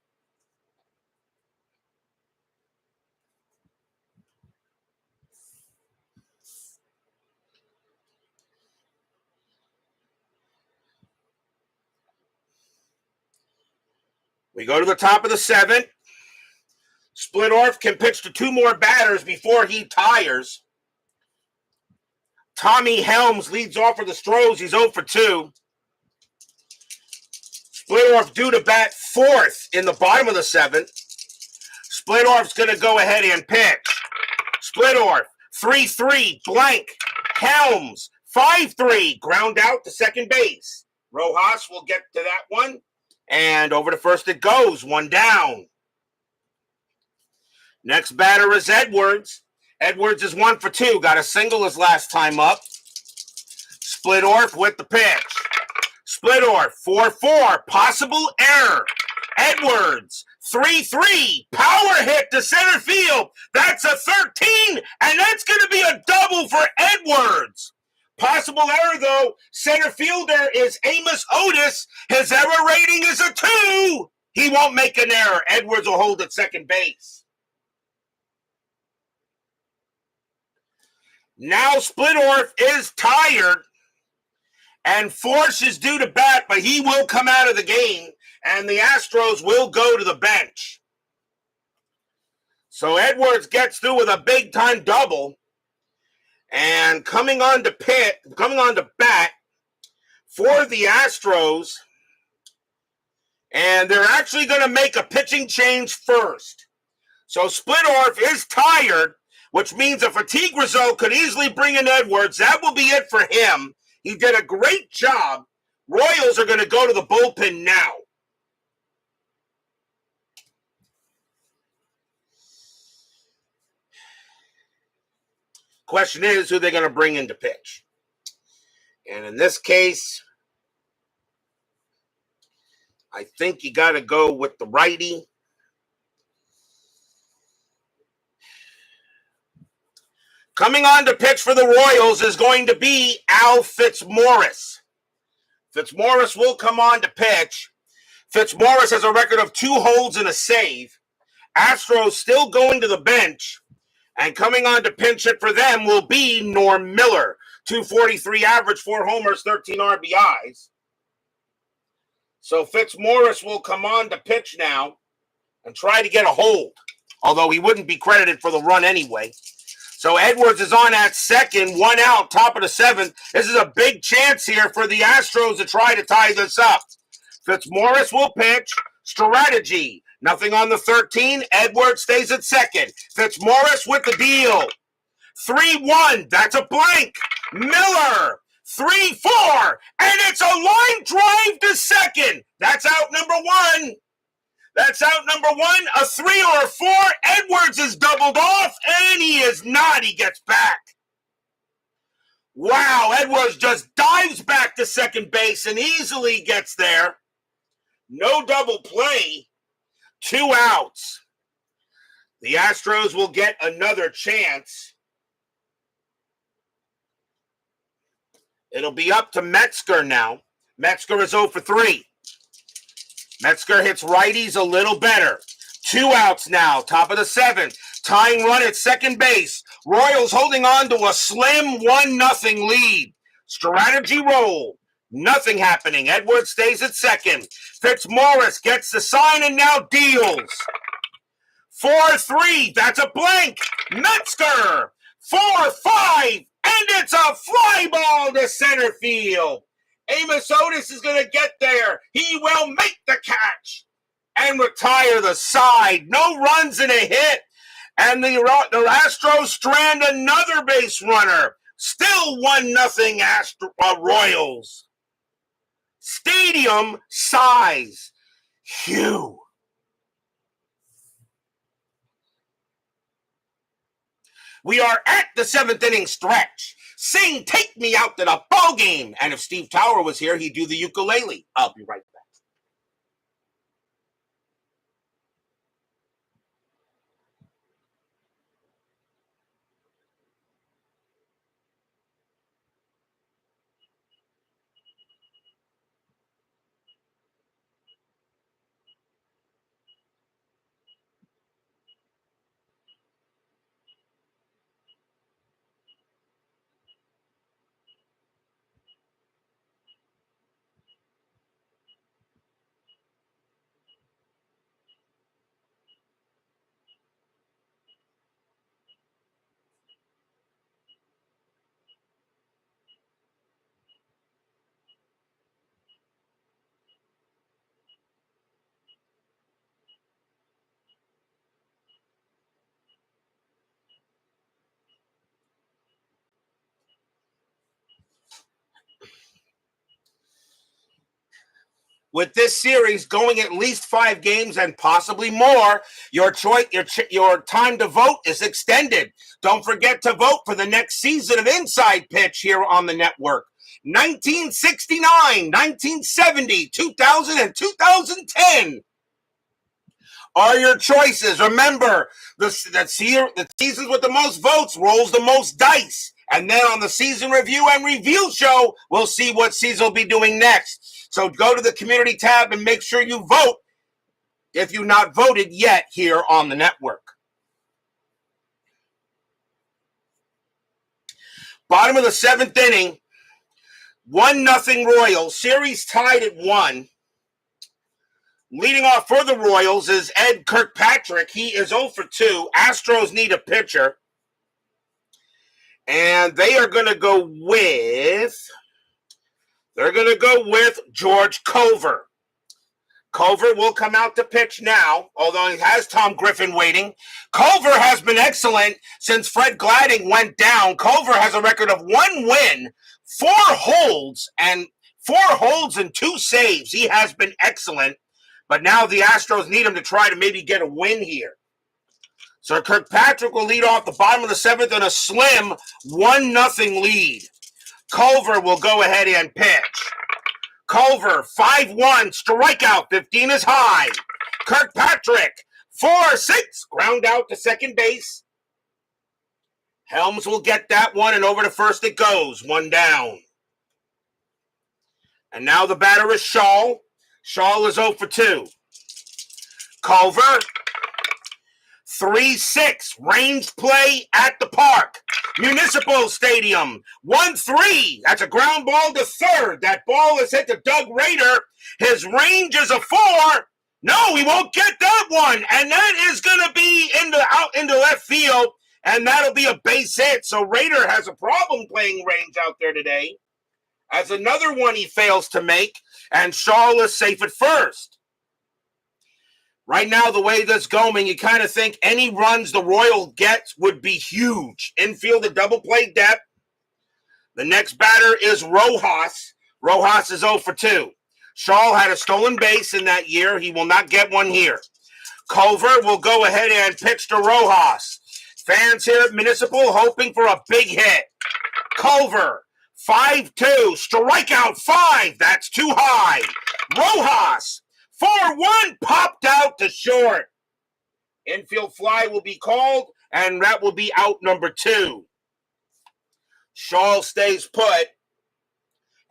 We go to the top of the 7th. Splittorff can pitch to 2 more batters before he tires. Tommy Helms leads off for the Astros. He's 0 for 2. Splittorff due to bat 4th in the bottom of the 7th. Splittorff's going to go ahead and pitch. Splittorff, 3-3, blank. Helms, 5-3, ground out to second base. Rojas will get to that one. And over to first it goes, 1 down. Next batter is Edwards. Edwards is 1 for 2. Got a single his last time up. Splittorff with the pitch. Splittorff, 4-4. Possible error. Edwards, 3-3. Power hit to center field. That's a 13. And that's going to be a double for Edwards. Possible error, though. Center fielder is Amos Otis. His error rating is a 2. He won't make an error. Edwards will hold at second base. Now Splittorff is tired. And Forsch is due to bat, but he will come out of the game. And the Astros will go to the bench. So Edwards gets through with a big-time double. And coming on to bat for the Astros, and they're actually going to make a pitching change first. So Splittorff is tired, which means a fatigue result could easily bring in Edwards. That will be it for him. He did a great job. Royals are going to go to the bullpen now. Question is, who they're going to bring in to pitch. And in this case, I think you got to go with the righty. Coming on to pitch for the Royals is going to be Al Fitzmaurice. Fitzmaurice will come on to pitch. Fitzmaurice has a record of 2 holds and a save. Astros still going to the bench. And coming on to pinch hit for them will be Norm Miller. 243 average, 4 homers, 13 RBIs. So Fitzmaurice will come on to pitch now and try to get a hold. Although he wouldn't be credited for the run anyway. So Edwards is on at second, 1 out, top of the 7th. This is a big chance here for the Astros to try to tie this up. Fitzmaurice will pitch. Strategy. Nothing on the 13. Edwards stays at second. Fitzmaurice with the deal. 3-1. That's a blank. Miller. 3-4, and it's a line drive to second. That's out number one. That's out number one. A 3 or a 4. Edwards is doubled off, and he is not. He gets back. Wow, Edwards just dives back to second base and easily gets there. No double play. 2 outs. The Astros will get another chance. It'll be up to Metzger now. Metzger is 0 for 3. Metzger hits righties a little better. 2 outs now, top of the 7th. Tying run at second base. Royals holding on to a slim 1-0 lead. Strategy roll. Nothing happening. Edwards stays at second. Fitzmaurice gets the sign and now deals. 4-3. That's a blank. Metzger. 4-5. And it's a fly ball to center field. Amos Otis is going to get there. He will make the catch and retire the side. No runs and a hit. And the Astros strand another base runner. Still 1-0 Royals. Stadium size. HOU. We are at the 7th inning stretch. Sing Take Me Out to the Ball Game. And if Steve Tower was here, he'd do the ukulele. I'll be right back. With this series going at least 5 games and possibly more, your time to vote is extended. Don't forget to vote for the next season of Inside Pitch here on the network. 1969, 1970, 2000, and 2010 are your choices. Remember, the seasons with the most votes rolls the most dice. And then on the season review and review show, we'll see what season will be doing next. So go to the community tab and make sure you vote if you've not voted yet here on the network. Bottom of the 7th inning, 1-0 Royals. Series tied at 1. Leading off for the Royals is Ed Kirkpatrick. He is 0 for 2. Astros need a pitcher. And they are going to go with George Cover. Cover will come out to pitch now, although he has Tom Griffin waiting. Cover has been excellent since Fred Gladding went down. Cover has a record of 1 win, 4 holds, and 2 saves. He has been excellent, but now the Astros need him to try to maybe get a win here. So Kirkpatrick will lead off the bottom of the 7th in a slim 1-0 lead. Culver will go ahead and pitch. Culver, 5-1, strikeout, 15 is high. Kirkpatrick, 4-6, ground out to second base. Helms will get that one, and over to first it goes, 1 down. And now the batter is Shaw. Shaw is 0 for 2. Culver, 3-6, ranged play at the park. Municipal Stadium, 1-3. That's a ground ball to third. That ball is hit to Doug Rader. His range is a 4. No, he won't get that one. And that is going to be out into left field, and that'll be a base hit. So Rader has a problem playing range out there today. As another one he fails to make, and Shaw is safe at first. Right now, the way this going, you kind of think any runs the Royals get would be huge. Infield, the double play depth. The next batter is Rojas. Rojas is 0 for 2. Shaw had a stolen base in that year. He will not get one here. Culver will go ahead and pitch to Rojas. Fans here at Municipal hoping for a big hit. Culver, 5-2, strikeout 5. That's too high. Rojas, 4-1, popped out to short. Infield fly will be called, and that will be out number 2. Shaw stays put.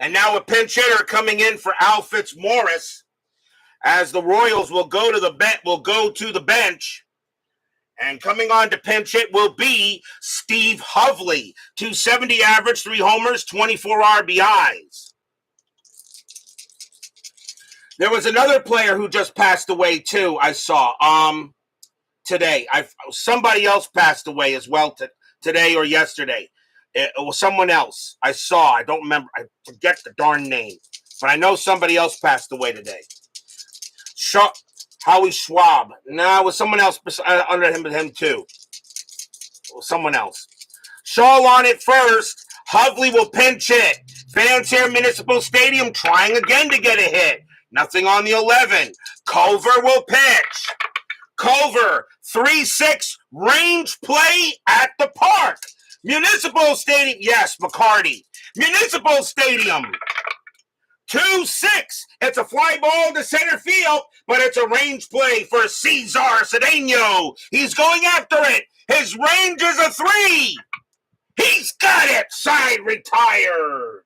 And now a pinch hitter coming in for Al Fitzmaurice, as the Royals will go to the bench. And coming on to pinch hit will be Steve Hovley, 270 average, 3 homers, 24 RBIs. There was another player who just passed away too. I saw today. Somebody else passed away as well today or yesterday. It was someone else I saw. I don't remember. I forget the darn name. But I know somebody else passed away today. Howie Schwab. No, it was someone else under him too. It was someone else. Shaw on it first. Hovley will pinch hit. Fans here at Municipal Stadium trying again to get a hit. Nothing on the 11. Culver will pitch. Culver, 3-6, range play at the park. Municipal Stadium, yes, McCarty. Municipal Stadium, 2-6. It's a fly ball to center field, but it's a range play for Cesar Cedeno. He's going after it. His range is a 3. He's got it. Side retired.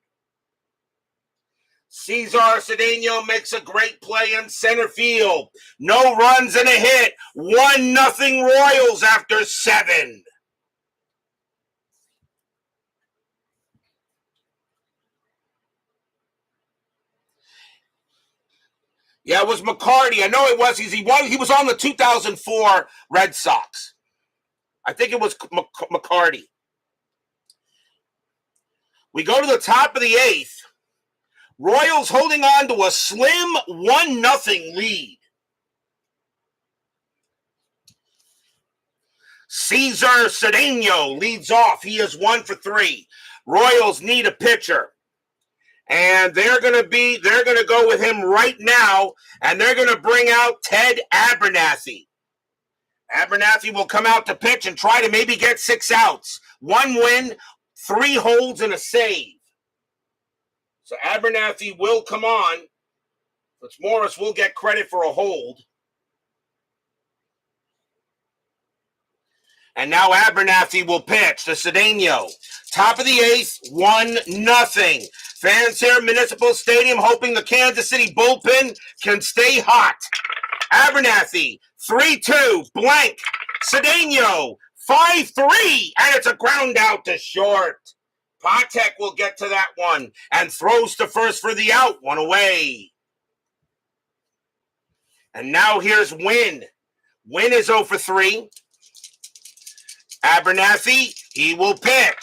Cesar Cedeno makes a great play in center field. No runs and a hit. 1-0 Royals after 7. Yeah, it was McCarty. I know it was. He was on the 2004 Red Sox. I think it was McCarty. We go to the top of the 8th. Royals holding on to a slim 1-0 lead. Cesar Cedeno leads off. He is 1 for 3. Royals need a pitcher. And they're going to go with him right now, and they're going to bring out Ted Abernathy. Abernathy will come out to pitch and try to maybe get 6 outs. 1 win, 3 holds, and a save. So Abernathy will come on. Fitzmaurice will get credit for a hold. And now Abernathy will pitch to Cedeno. Top of the 8th, 1-0. Fans here at Municipal Stadium hoping the Kansas City bullpen can stay hot. Abernathy, 3-2, blank. Cedeno, 5-3, and it's a ground out to short. Patek will get to that one and throws to first for the out, 1 away. And now here's Wynn. Wynn is 0 for 3. Abernathy, he will pitch.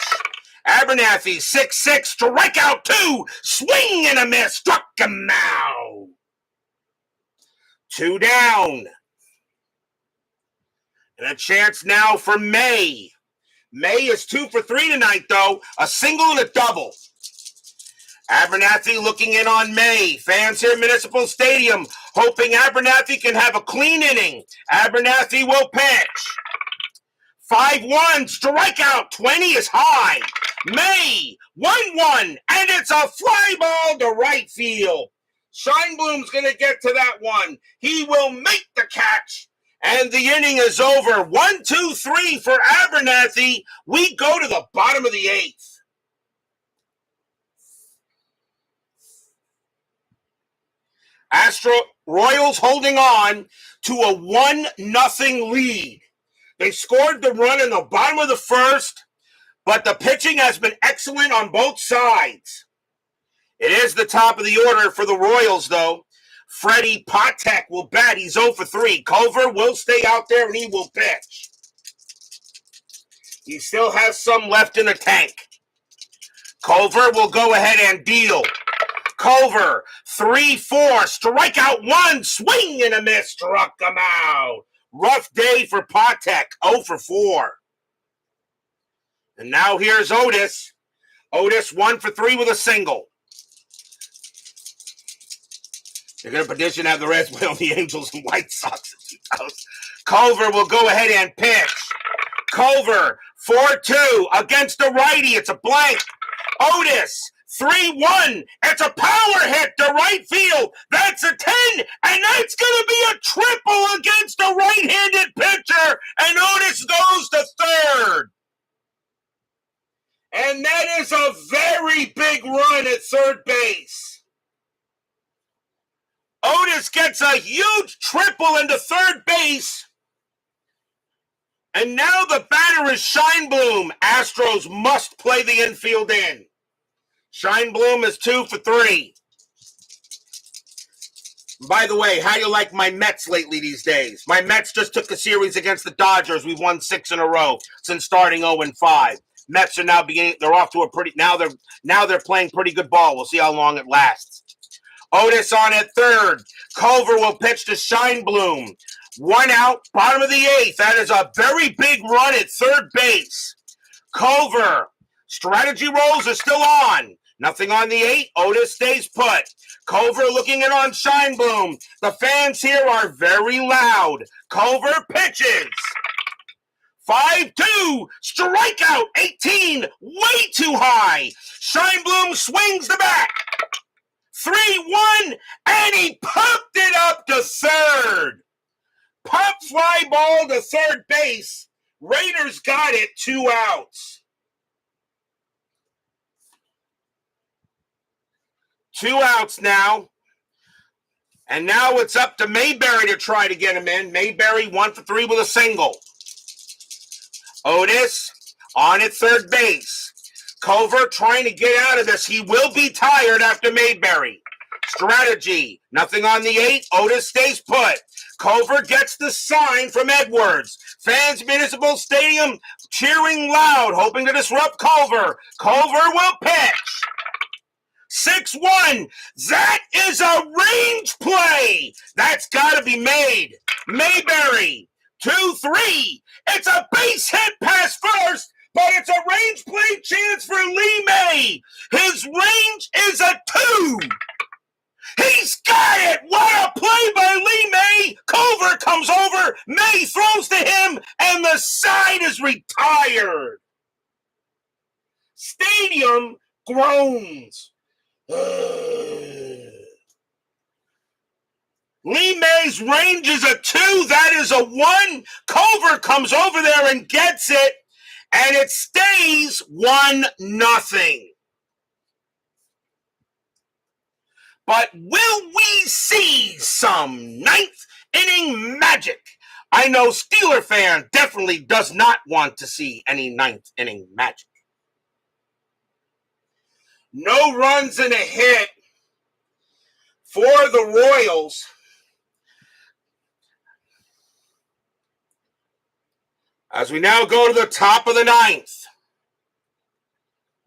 Abernathy, 6-6, strikeout 2, swing and a miss, struck him out. 2 down. And a chance now for May. May is 2 for 3 tonight, though, a single and a double. Abernathy looking in on May. Fans here at Municipal Stadium hoping Abernathy can have a clean inning. Abernathy will pitch. 5-1, strikeout 20 is high. May, 1-1, and it's a fly ball to right field. Scheinblum's going to get to that one. He will make the catch, and the inning is over. 1-2-3 for Abernathy. We go to the bottom of the 8th. Royals holding on to a 1-0 lead. They scored the run in the bottom of the 1st, but the pitching has been excellent on both sides. It is the top of the order for the Royals, though. Freddie Patek will bat. He's 0 for 3. Culver will stay out there, and he will pitch. He still has some left in the tank. Culver will go ahead and deal. Culver, 3-4, strikeout 1, swing and a miss, struck him out. Rough day for Patek, 0 for 4. And now here's Otis. Otis 1 for 3 with a single. They're going to petition have the Reds play on the Angels and White Sox in 2000. Culver will go ahead and pitch. Culver 4-2 against the righty. It's a blank. Otis 3-1. It's a power hit to right field. That's a 10, and that's going to be a triple against a right-handed pitcher, and Otis goes to third. And that is a very big run at third base. Otis gets a huge triple into third base. And now the batter is Scheinblum. Astros must play the infield in. Scheinblum is 2 for 3. By the way, how do you like my Mets lately these days? My Mets just took a series against the Dodgers. We've won 6 in a row since starting 0-5. Mets are now they're off to a pretty, now they're playing pretty good ball. We'll see how long it lasts. Otis on at third. Culver will pitch to Scheinblum. 1 out, bottom of the 8th. That is a very big run at third base. Culver, strategy rolls are still on. Nothing on the 8th. Otis stays put. Culver looking in on Scheinblum. The fans here are very loud. Culver pitches. 5-2, strikeout 18, way too high. Scheinblum swings the bat. 3-1, and he pumped it up to third. Pop fly ball to third base. Raiders got it, 2 outs. 2 outs now. And now it's up to Mayberry to try to get him in. Mayberry 1 for 3 with a single. Otis on at third base. Culver trying to get out of this. He will be tired after Mayberry. Strategy. Nothing on the 8th. Otis stays put. Culver gets the sign from Edwards. Fans Municipal Stadium cheering loud, hoping to disrupt Culver. Culver will pitch. 6-1. That is a range play. That's got to be made. Mayberry. 2-3. It's a base hit past first, but it's a range play chance for Lee May. His range is a 2. He's got it! What a play by Lee May! Culver comes over, May throws to him, and the side is retired. Stadium groans. Lee May's range is a 2. That is a 1. Culver comes over there and gets it, and it stays 1-0. But will we see some ninth inning magic? I know Steeler fan definitely does not want to see any ninth inning magic. No runs and a hit for the Royals. As we now go to the top of the 9th.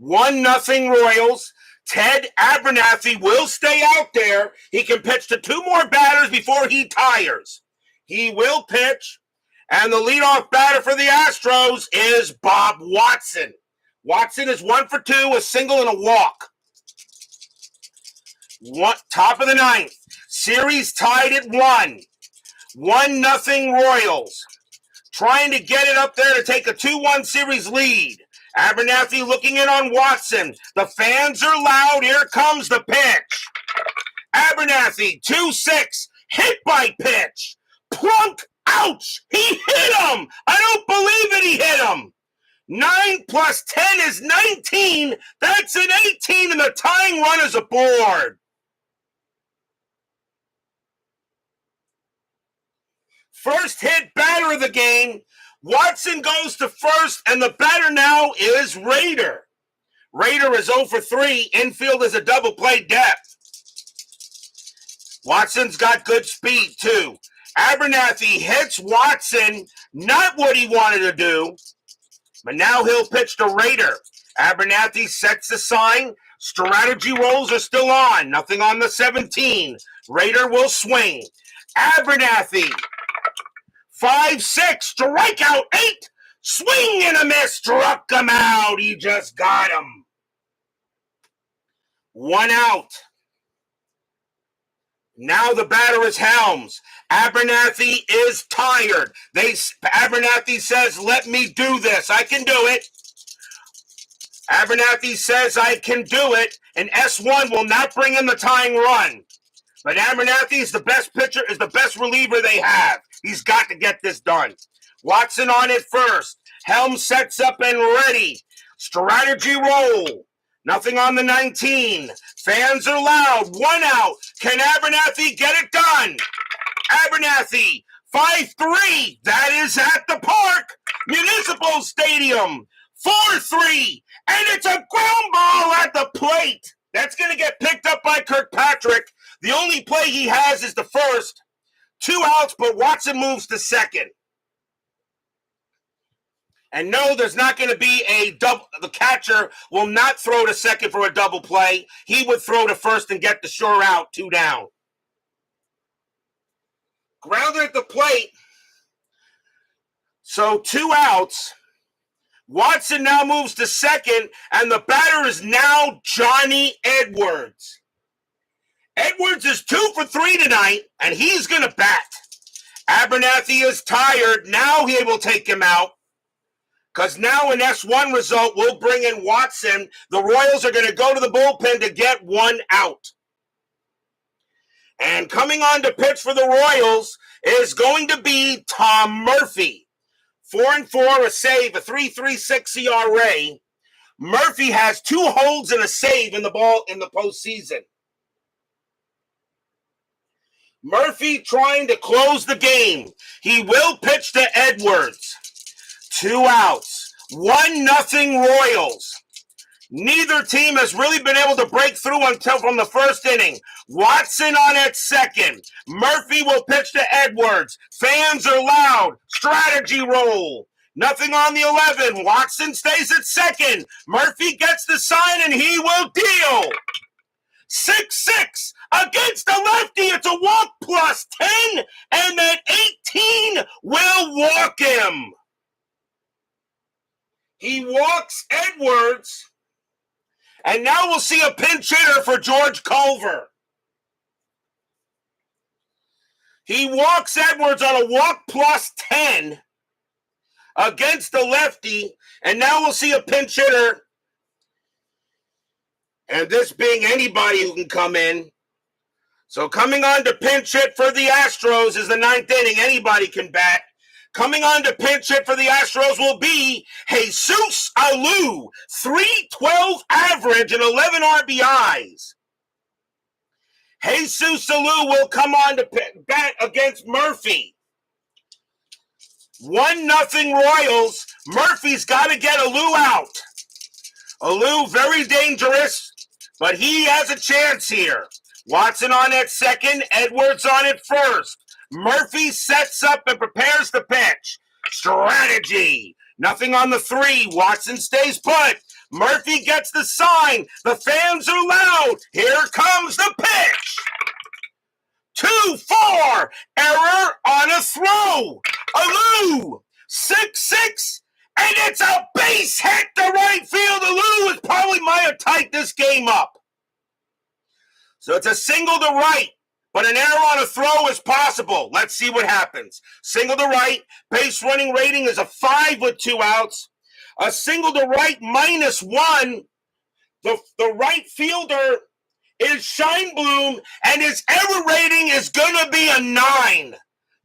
1-0 Royals. Ted Abernathy will stay out there. He can pitch to 2 more batters before he tires. He will pitch. And the leadoff batter for the Astros is Bob Watson. Watson is 1 for 2, a single and a walk. Top of the 9th. Series tied at 1. 1-0 Royals. Trying to get it up there to take a 2-1 series lead. Abernathy looking in on Watson. The fans are loud. Here comes the pitch. Abernathy, 2-6. Hit by pitch. Plunk. Ouch. He hit him. I don't believe it. He hit him. 9 plus 10 is 19. That's an 18, and the tying run is aboard. First hit batter of the game. Watson goes to first, and the batter now is Rader. Rader is 0 for 3. Infield is a double play depth. Watson's got good speed, too. Abernathy hits Watson, not what he wanted to do, but now he'll pitch to Rader. Abernathy sets the sign. Strategy rolls are still on. Nothing on the 17. Rader will swing. Abernathy. 5-6, strikeout 8, swing and a miss, struck him out. He just got him. 1 out. Now the batter is Helms. Abernathy is tired. Abernathy says, let me do this. I can do it. Abernathy says, I can do it. And S1 will not bring in the tying run. But Abernathy is the best pitcher, is the best reliever they have. He's got to get this done. Watson on it first. Helms sets up and ready. Strategy roll. Nothing on the 19. Fans are loud. 1 out. Can Abernathy get it done? Abernathy, 5-3. That is at the park. Municipal Stadium. 4-3. And it's a ground ball at the plate. That's going to get picked up by Kirkpatrick. The only play he has is the first. 2 outs, but Watson moves to second. And no, there's not going to be a double. The catcher will not throw to second for a double play. He would throw to first and get the sure out, 2 down. Grounded at the plate. So 2 outs. Watson now moves to second, and the batter is now Johnny Edwards. Edwards is 2 for 3 tonight, and he's going to bat. Abernathy is tired. Now he will take him out. Because now an S1 result will bring in Watson. The Royals are going to go to the bullpen to get 1 out. And coming on to pitch for the Royals is going to be Tom Murphy. 4-4, a save, a 3.36 ERA. Murphy has 2 holds and a save in the postseason. Murphy trying to close the game. He will pitch to Edwards. 2 outs. 1-0 Royals. Neither team has really been able to break through until from the first inning. Watson on at second. Murphy will pitch to Edwards. Fans are loud. Strategy roll. Nothing on the 11. Watson stays at second. Murphy gets the sign and he will deal. 6-6 against the lefty. It's a walk plus 10, and then 18 will walk him. He walks Edwards, and now we'll see a pinch hitter for George Culver. He walks Edwards on a walk plus 10 against the lefty, and now we'll see a pinch hitter. And this being anybody who can come in. So coming on to pinch hit for the Astros is the 9th inning. Anybody can bat. Coming on to pinch hit for the Astros will be HOU. 312 average and 11 RBIs. HOU will come on to bat against Murphy. 1-0 Royals. Murphy's got to get HOU out. HOU very dangerous, but he has a chance here. Watson on at second. Edwards on at first. Murphy sets up and prepares the pitch. Strategy. Nothing on the 3. Watson stays put. Murphy gets the sign. The fans are loud. Here comes the pitch. 2-4. Error on a throw. HOU. 6-6. And it's a base hit to right field. HOU is probably might have tied this game up. So it's a single to right. But an error on a throw is possible. Let's see what happens. Single to right. Base running rating is a 5 with 2 outs. A single to right -1. The right fielder is Scheinblum, and his error rating is going to be a 9.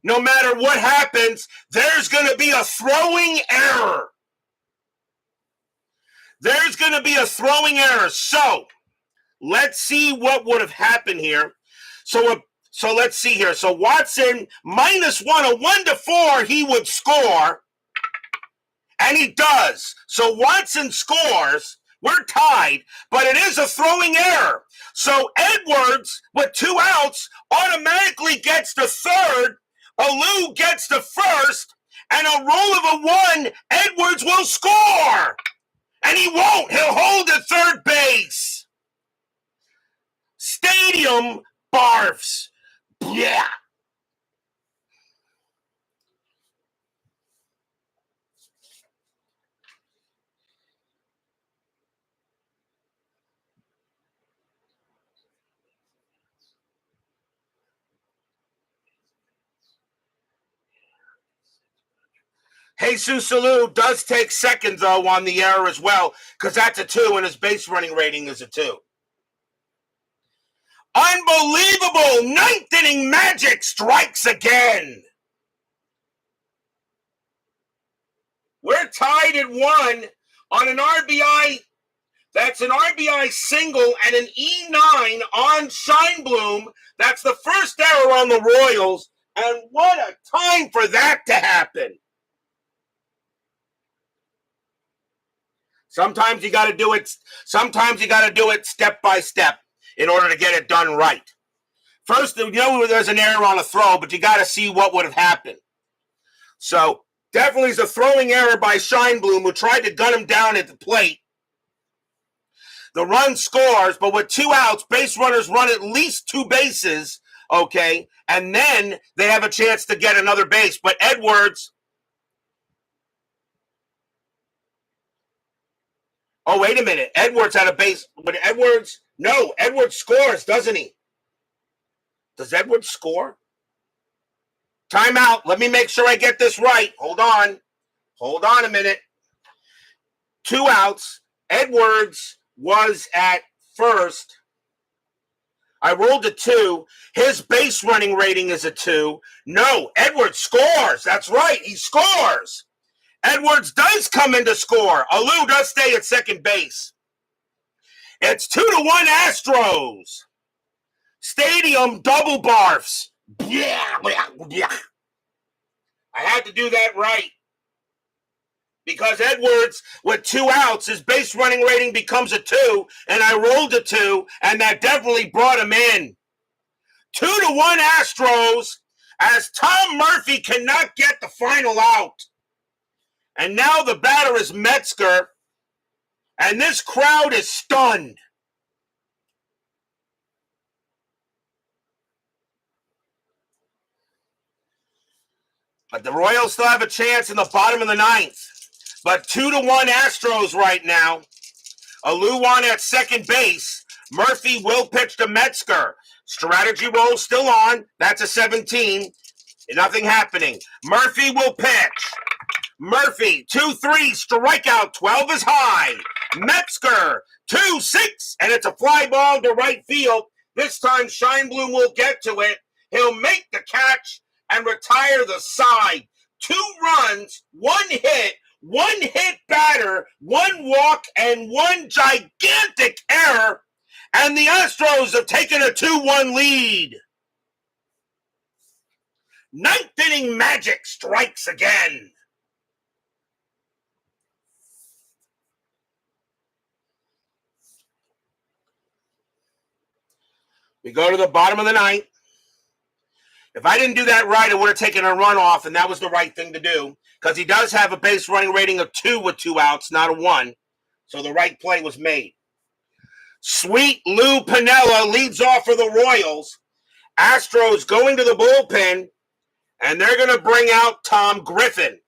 No matter what happens, there's going to be a throwing error. There's going to be a throwing error. So let's see what would have happened here. So let's see here. So Watson -1, a 1-4, he would score, and he does. So Watson scores. We're tied, but it is a throwing error. So Edwards, with 2 outs, automatically gets the third. HOU gets the first, and a roll of a 1, Edwards will score. And he won't. He'll hold at third base. Stadium barfs. Yeah. Jesus Salou does take second, though, on the error as well, because that's a 2, and his base running rating is a 2. Unbelievable! Ninth inning magic strikes again. We're tied at 1 on an RBI. That's an RBI single and an E9 on Scheinblum. That's the first error on the Royals, and what a time for that to happen. Sometimes you got to do it. Sometimes you got to do it step by step in order to get it done right. First, there's an error on a throw, but you got to see what would have happened. So definitely is a throwing error by Scheinblum, who tried to gun him down at the plate. The run scores, but with 2 outs, base runners run at least 2 bases, okay, and then they have a chance to get another base. But Edwards. Oh, wait a minute. Edwards had a base. But Edwards scores, doesn't he? Does Edwards score? Timeout. Let me make sure I get this right. Hold on. Hold on a minute. 2 outs. Edwards was at first. I rolled a 2. His base running rating is a 2. No, Edwards scores. That's right. He scores. Edwards does come in to score. HOU does stay at second base. It's 2-1 Astros. Stadium double barfs. I had to do that right. Because Edwards, with 2 outs, his base running rating becomes a 2, and I rolled a 2, and that definitely brought him in. 2-1 Astros, as Tom Murphy cannot get the final out. And now the batter is Metzger, and this crowd is stunned. But the Royals still have a chance in the bottom of the 9th. But 2-1 Astros right now. HOU on at second base. Murphy will pitch to Metzger. Strategy roll still on. That's a 17. Nothing happening. Murphy will pitch. Murphy, 2-3, strikeout, 12 is high. Metzger, 2-6, and it's a fly ball to right field. This time Scheinblum will get to it. He'll make the catch and retire the side. 2 runs, 1 hit batter, 1 walk, and 1 gigantic error. And the Astros have taken a 2-1 lead. 9th inning magic strikes again. We go to the bottom of the 9th. If I didn't do that right, I would have taken a run off, and that was the right thing to do, because he does have a base running rating of 2 with 2 outs, not a 1. So the right play was made. Sweet Lou Piniella leads off for the Royals. Astros going to the bullpen, and they're going to bring out Tom Griffin.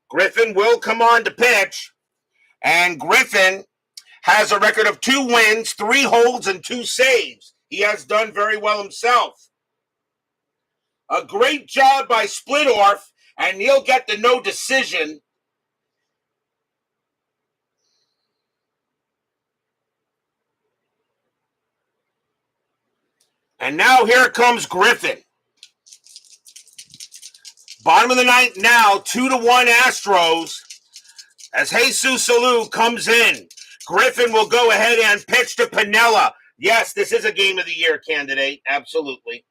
Griffin will come on to pitch, and Griffin has a record of 2 wins, 3 holds, and 2 saves. He has done very well himself. A great job by Splittorff, and he'll get the no decision. And now here comes Griffin. Bottom of the 9th now, 2-1 Astros. As Jesus Salou comes in, Griffin will go ahead and pitch to Piniella. Yes, this is a Game of the Year candidate, absolutely.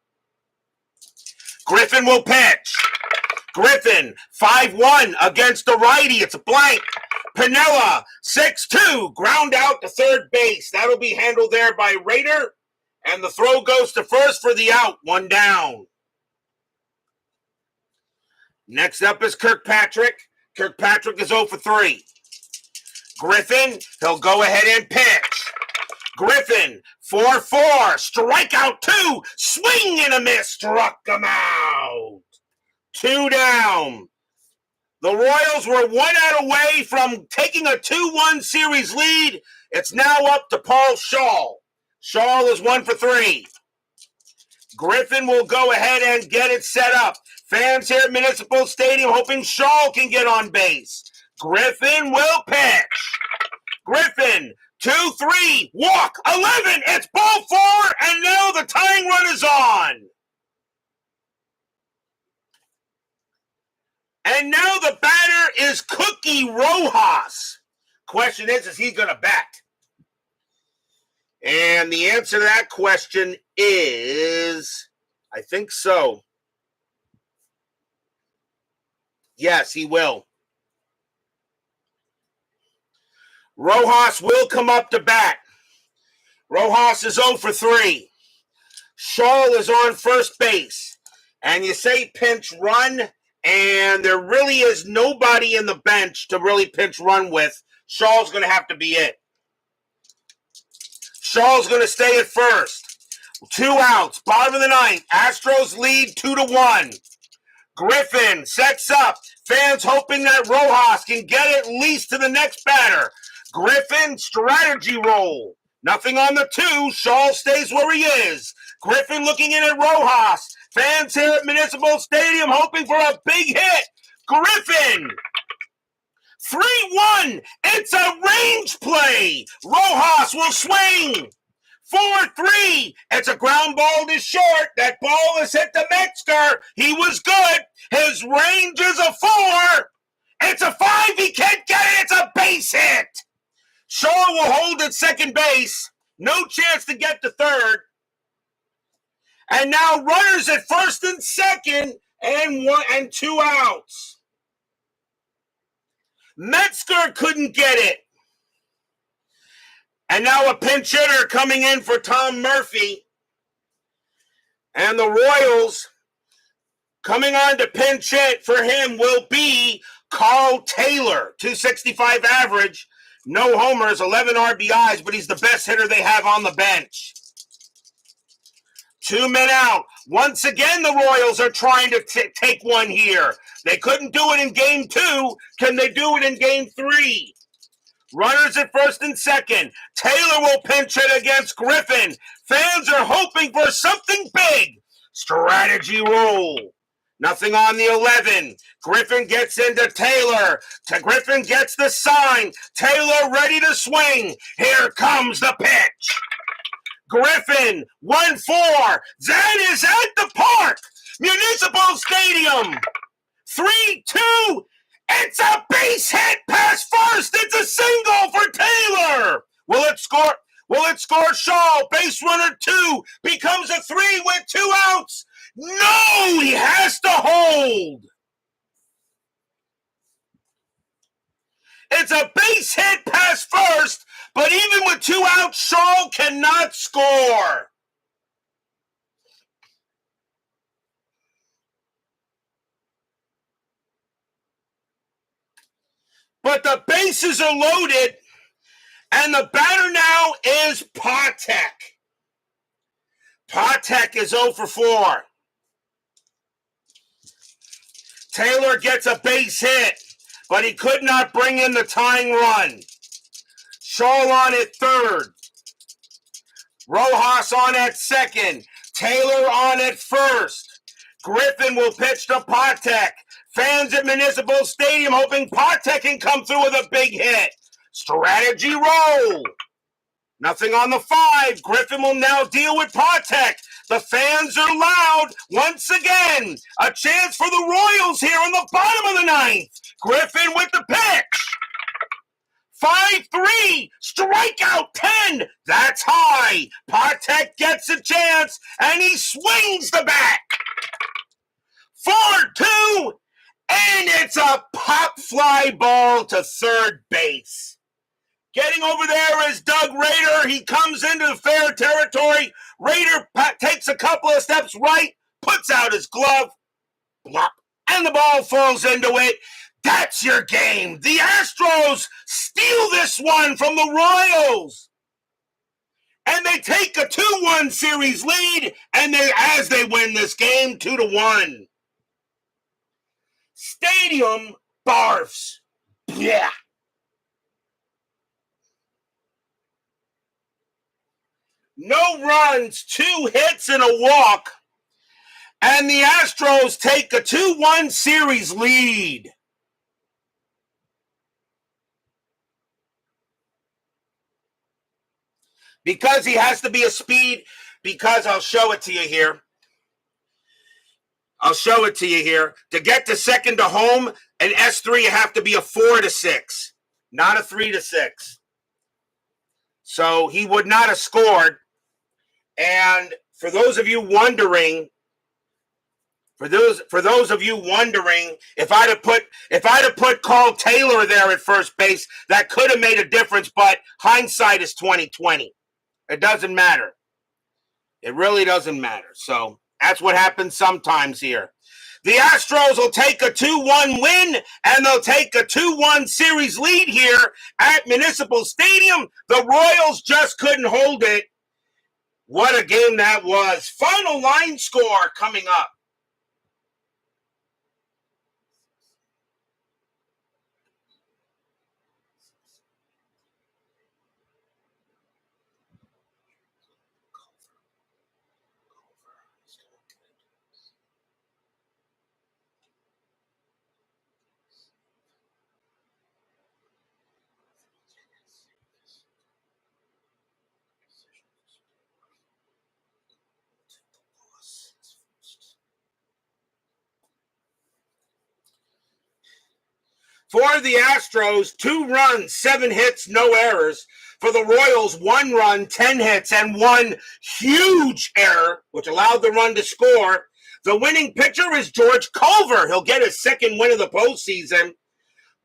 Griffin will pitch. Griffin, 5-1 against the righty. It's a blank. Piniella, 6-2, ground out to third base. That'll be handled there by Rader. And the throw goes to first for the out, 1 down. Next up is Kirkpatrick. Kirkpatrick is 0 for 3. Griffin, he'll go ahead and pitch. Griffin, 4-4, strikeout 2, swing and a miss, struck him out. 2 down. The Royals were 1 out away from taking a 2-1 series lead. It's now up to Paul Shaw. Shaw is 1 for 3. Griffin will go ahead and get it set up. Fans here at Municipal Stadium hoping Shaw can get on base. Griffin will pitch. Griffin, 2-3, walk, 11, it's ball 4, and now the tying run is on. And now the batter is Cookie Rojas. Question is he going to bat? And the answer to that question is, I think so. Yes, he will. Rojas will come up to bat. Rojas is 0 for 3. Shaw is on first base. And you say pinch run, and there really is nobody in the bench to really pinch run with. Shaw's going to have to be it. Shaw's going to stay at first. 2 outs, bottom of the ninth. Astros lead 2-1. Griffin sets up. Fans hoping that Rojas can get at least to the next batter. Griffin, strategy roll. Nothing on the 2. Shaw stays where he is. Griffin looking in at Rojas. Fans here at Municipal Stadium hoping for a big hit. Griffin. 3-1. It's a range play. Rojas will swing. 4-3. It's a ground ball to short. That ball is hit to Metzger. He was good. His range is a 4. It's a 5. He can't get it. It's a base hit. Shaw will hold at second base. No chance to get to third. And now runners at first and second and 2 outs. Metzger couldn't get it. And now a pinch hitter coming in for Tom Murphy. And the Royals coming on to pinch hit for him will be Carl Taylor. 265 average, no homers, 11 RBIs, but he's the best hitter they have on the bench. 2 men out. Once again, the Royals are trying to take one here. They couldn't do it in game 2. Can they do it in game 3? Runners at first and second. Taylor will pinch it against Griffin. Fans are hoping for something big. Strategy roll. Nothing on the 11. Griffin gets into Taylor. Griffin gets the sign. Taylor ready to swing. Here comes the pitch. Griffin, 1-4. That is at the park. Municipal Stadium. 3-2. It's a base hit past first. It's a single for Taylor. Will it score? Will it score Shaw? Base runner 2 becomes a 3 with 2 outs. No, he has to hold. It's a base hit past first, but even with 2 outs, Shaw cannot score. But the bases are loaded, and the batter now is Patek. Patek is 0 for 4. Taylor gets a base hit, but he could not bring in the tying run. Shaw on at third. Rojas on at second. Taylor on at first. Griffin will pitch to Patek. Fans at Municipal Stadium hoping Patek can come through with a big hit. Strategy roll. Nothing on the 5. Griffin will now deal with Patek. The fans are loud once again. A chance for the Royals here in the bottom of the ninth. Griffin with the pitch. 5-3. Strikeout 10. That's high. Patek gets a chance, and he swings the bat. 4-2. And it's a pop fly ball to third base. Getting over there is Doug Rader. He comes into the fair territory. Rader takes a couple of steps right, puts out his glove, blop, and the ball falls into it. That's your game. The Astros steal this one from the Royals. And they take a 2-1 series lead, and as they win this game 2-1. Stadium barfs. Yeah. No runs, 2 hits, and a walk. And the Astros take a 2-1 series lead. Because he has to be a speed, because I'll show it to you here. To get to second to home, an S3, you have to be a 4-6, not a 3-6. So he would not have scored. And for those of you wondering, if I'd have put Carl Taylor there at first base, that could have made a difference. But hindsight is 20/20. It doesn't matter. It really doesn't matter. So that's what happens sometimes here. The Astros will take a 2-1 win, and they'll take a 2-1 series lead here at Municipal Stadium. The Royals just couldn't hold it. What a game that was. Final line score coming up. For the Astros, 2 runs, 7 hits, no errors. For the Royals, 1 run, 10 hits, and 1 huge error, which allowed the run to score. The winning pitcher is George Culver. He'll get his second win of the postseason.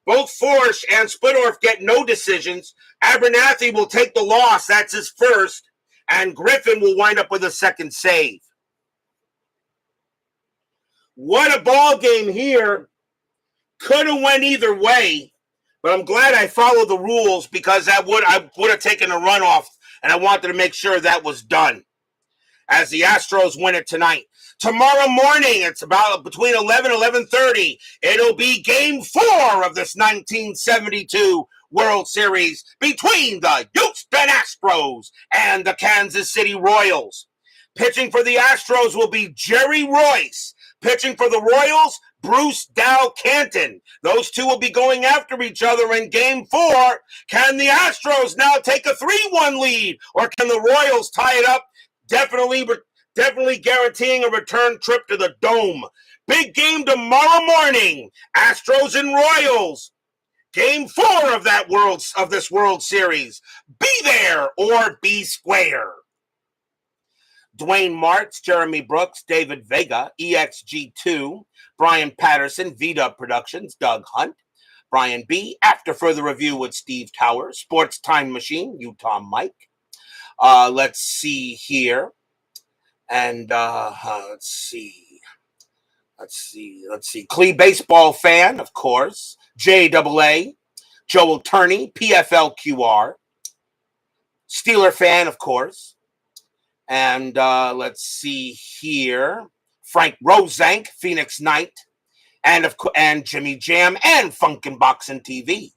Both Forsch and Splittorff get no decisions. Abernathy will take the loss. That's his first. And Griffin will wind up with a second save. What a ball game here. Could have went either way, but I'm glad I followed the rules because I would have taken a runoff, and I wanted to make sure that was done as the Astros win it tonight. Tomorrow morning, it's about between 11 and 11:30. It'll be Game 4 of this 1972 World Series between the Houston Astros and the Kansas City Royals. Pitching for the Astros will be Jerry Royce. Pitching for the Royals, Bruce Dow Canton. Those two will be going after each other in Game 4. Can the Astros now take a 3-1 lead, or can the Royals tie it up, definitely guaranteeing a return trip to the Dome? Big game tomorrow morning. Astros and Royals. Game 4 of this World Series. Be there or be square. Dwayne Martz, Jeremy Brooks, David Vega, EXG2, Brian Patterson, V-Dub Productions, Doug Hunt, Brian B. After Further Review with Steve Towers, Sports Time Machine, Utah Mike. Let's see here. And let's see. Clee Baseball Fan, of course. JAA, Joel Turney, PFLQR. Steeler Fan, of course. And let's see here. Frank Rosank, Phoenix Knight, and Jimmy Jam and Funkin' Boxing TV.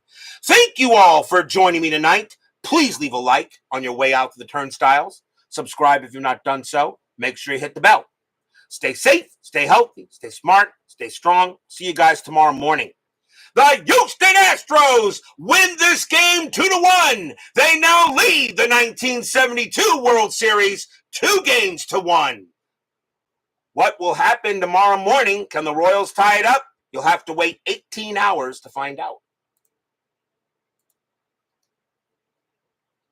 Thank you all for joining me tonight. Please leave a like on your way out to the turnstiles. Subscribe if you've not done so. Make sure you hit the bell. Stay safe, stay healthy, stay smart, stay strong. See you guys tomorrow morning. The Houston Astros win this game 2-1. They now lead the 1972 World Series 2-1. What will happen tomorrow morning? Can the Royals tie it up? You'll have to wait 18 hours to find out.